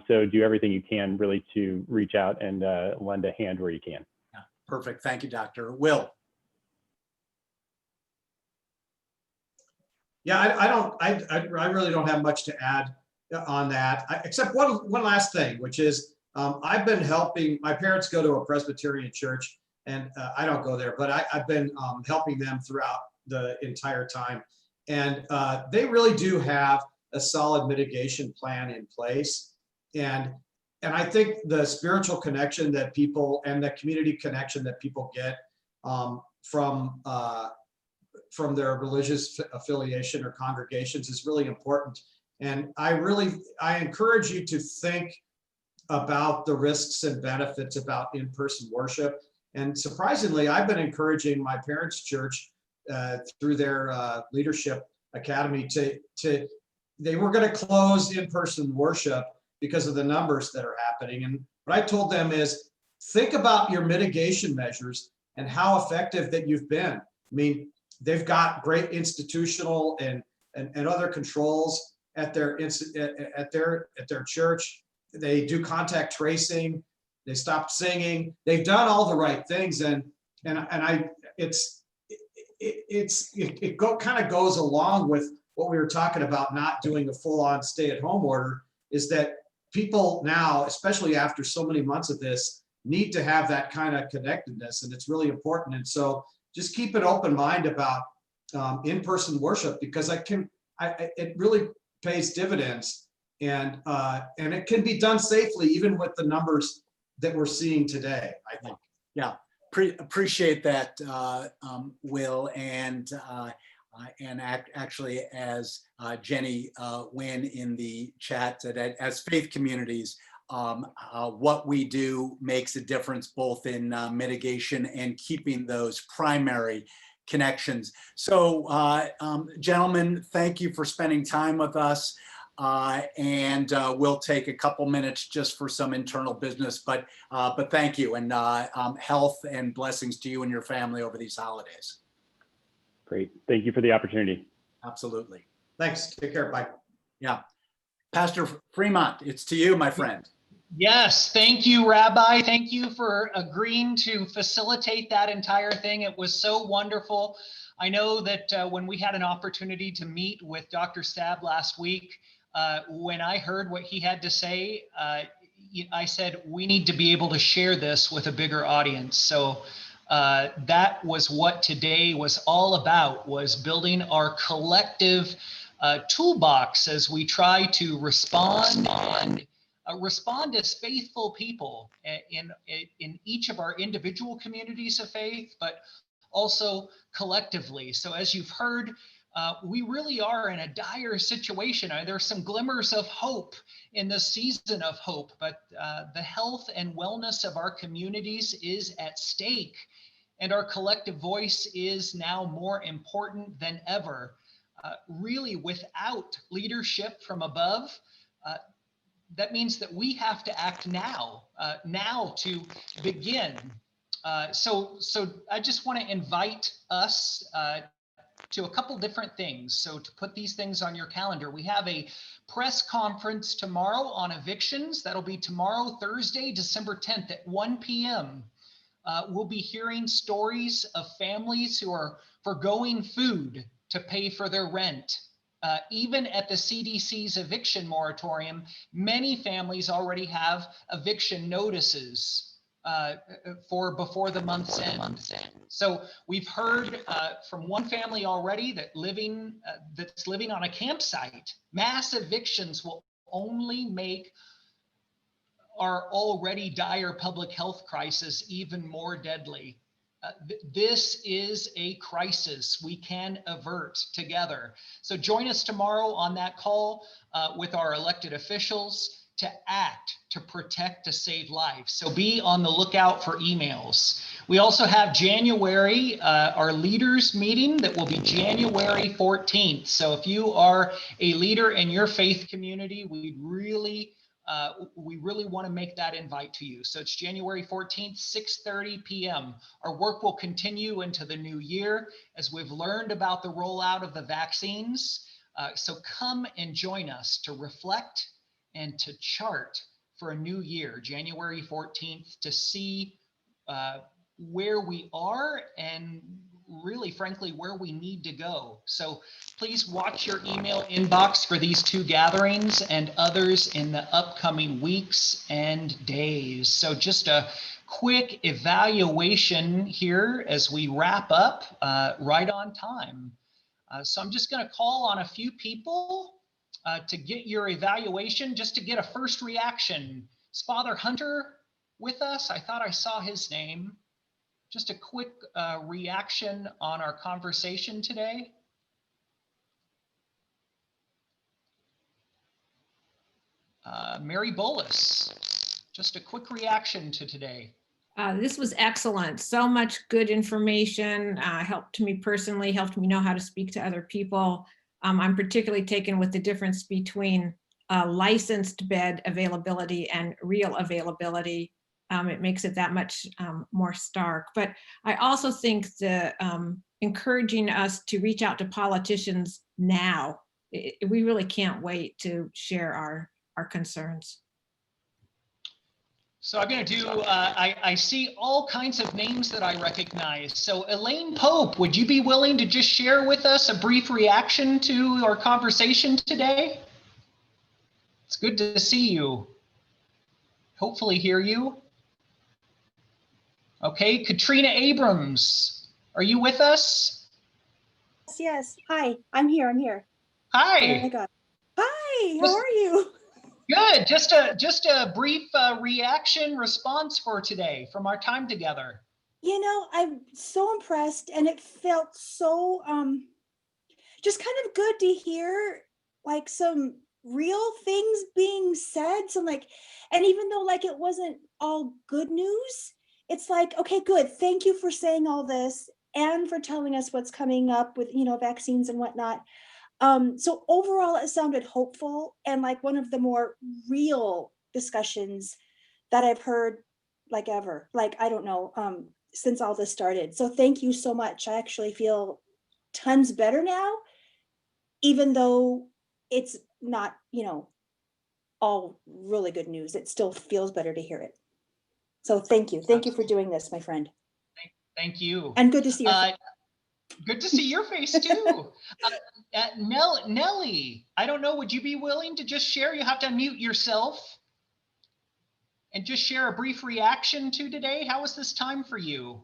So do everything you can really to reach out and lend a hand where you can. Yeah, perfect. Thank you, Doctor. Will. Yeah, I really don't have much to add on that, except one last thing, which is I've been helping, my parents go to a Presbyterian church, and I don't go there, but I've been helping them throughout the entire time. And they really do have a solid mitigation plan in place. And I think the spiritual connection that people and the community connection that people get from their religious affiliation or congregations is really important. And I encourage you to think about the risks and benefits about in-person worship. And surprisingly, I've been encouraging my parents' church through their leadership academy they were going to close in-person worship because of the numbers that are happening. And what I told them is, think about your mitigation measures and how effective that you've been. I mean, they've got great institutional and other controls at their church. They do contact tracing. They stopped singing. They've done all the right things, and it kind of goes along with what we were talking about, not doing a full-on stay-at-home order. Is that people now, especially after so many months of this, need to have that kind of connectedness, and it's really important. And so, just keep an open mind about in-person worship, because it really pays dividends, and it can be done safely, even with the numbers that we're seeing today, I think. Yeah, appreciate that, Will, and actually, as Jenny Wynn in the chat said, as faith communities, what we do makes a difference both in mitigation and keeping those primary connections. So, gentlemen, thank you for spending time with us. And we'll take a couple minutes just for some internal business, but thank you, and health and blessings to you and your family over these holidays. Great. Thank you for the opportunity. Absolutely. Thanks. Take care. Bye. Yeah. Pastor Fremont, it's to you, my friend. Yes, thank you, Rabbi. Thank you for agreeing to facilitate that entire thing. It was so wonderful. I know that when we had an opportunity to meet with Dr. Stab last week, when I heard what he had to say, I said, we need to be able to share this with a bigger audience. So that was what today was all about, was building our collective toolbox as we try to respond as faithful people in each of our individual communities of faith, but also collectively. So as you've heard, we really are in a dire situation. There are some glimmers of hope in this season of hope, but the health and wellness of our communities is at stake, and our collective voice is now more important than ever. Really, without leadership from above, that means that we have to act now to begin. So I just want to invite us to a couple different things. So to put these things on your calendar, we have a press conference tomorrow on evictions. That'll be tomorrow, Thursday, December 10th at 1 p.m. We'll be hearing stories of families who are forgoing food to pay for their rent. Even at the CDC's eviction moratorium, many families already have eviction notices for before the month's end. So we've heard from one family already that that's living on a campsite. Mass evictions will only make our already dire public health crisis even more deadly. This is a crisis we can avert together. So join us tomorrow on that call with our elected officials. to act, to protect, to save lives. So be on the lookout for emails. We also have January, our leaders meeting that will be January 14th. So if you are a leader in your faith community, we really want to make that invite to you. So it's January 14th, 6:30 p.m. Our work will continue into the new year as we've learned about the rollout of the vaccines. So come and join us to reflect and to chart for a new year, January 14th, to see where we are and really, frankly, where we need to go. So please watch your email inbox for these two gatherings and others in the upcoming weeks and days. So just a quick evaluation here as we wrap up right on time. So I'm just going to call on a few people to get your evaluation, just to get a first reaction. Is Father Hunter with us? I thought I saw his name. Just a quick reaction on our conversation today. Mary Bolus, just a quick reaction to today. This was excellent. So much good information, helped me personally, helped me know how to speak to other people. I'm particularly taken with the difference between licensed bed availability and real availability. It makes it that much more stark. But I also think the encouraging us to reach out to politicians now, we really can't wait to share our concerns. So I'm going to do, I see all kinds of names that I recognize. So Elaine Pope, would you be willing to just share with us a brief reaction to our conversation today? It's good to see you. Hopefully hear you. Okay, Katrina Abrams, are you with us? Yes. Hi, I'm here. Hi. Oh my God. Hi, how are you? Good. Just a brief reaction response for today from our time together. You know, I'm so impressed, and it felt so just kind of good to hear like some real things being said. So like, and even though like it wasn't all good news, it's like, okay, good. Thank you for saying all this and for telling us what's coming up with, you know, vaccines and whatnot. So overall, it sounded hopeful and like one of the more real discussions that I've heard like ever, like, I don't know, since all this started. So thank you so much. I actually feel tons better now, even though it's not, you know, all really good news. It still feels better to hear it. So thank you. Thank you for doing this, my friend. Thank you. And good to see you. Good to see your face too. Nellie, I don't know, would you be willing to just share? You have to unmute yourself and just share a brief reaction to today. How was this time for you?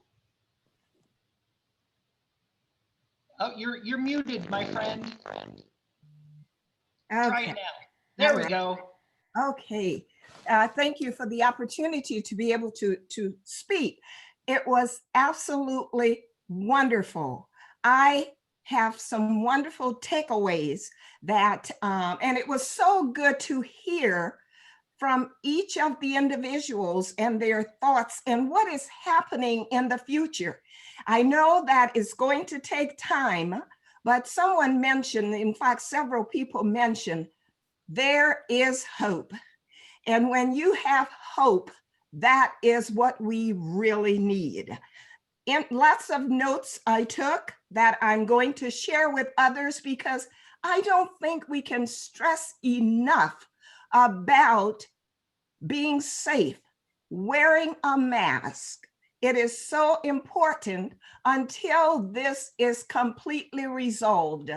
Oh, you're muted, my friend. Okay. Try it now. There we go. Okay. Thank you for the opportunity to be able to speak. It was absolutely wonderful. I have some wonderful takeaways that, and it was so good to hear from each of the individuals and their thoughts and what is happening in the future. I know that it's going to take time, but someone mentioned, in fact, several people mentioned, there is hope. And when you have hope, that is what we really need. And lots of notes I took that I'm going to share with others, because I don't think we can stress enough about being safe, wearing a mask. It is so important until this is completely resolved.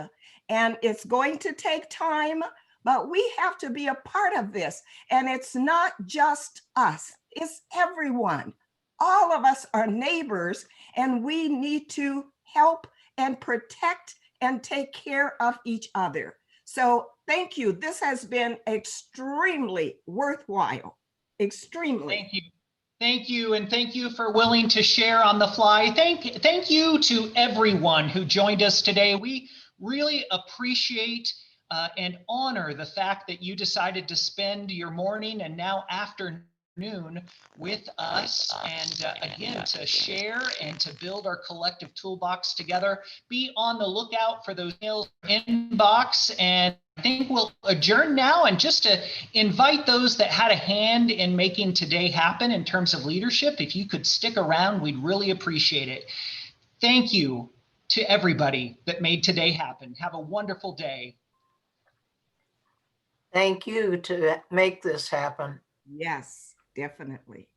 And it's going to take time, but we have to be a part of this. And it's not just us, it's everyone. All of us are neighbors, and we need to help and protect and take care of each other. So thank you. This has been extremely worthwhile, extremely. Thank you. Thank you, and thank you for willing to share on the fly. Thank you to everyone who joined us today. We really appreciate and honor the fact that you decided to spend your morning and now afternoon with us, and again, to share and to build our collective toolbox together. Be on the lookout for those emails inbox, and I think we'll adjourn now. And just to invite those that had a hand in making today happen in terms of leadership, if you could stick around, we'd really appreciate it. Thank you to everybody that made today happen. Have a wonderful day. Thank you to make this happen. Yes, definitely.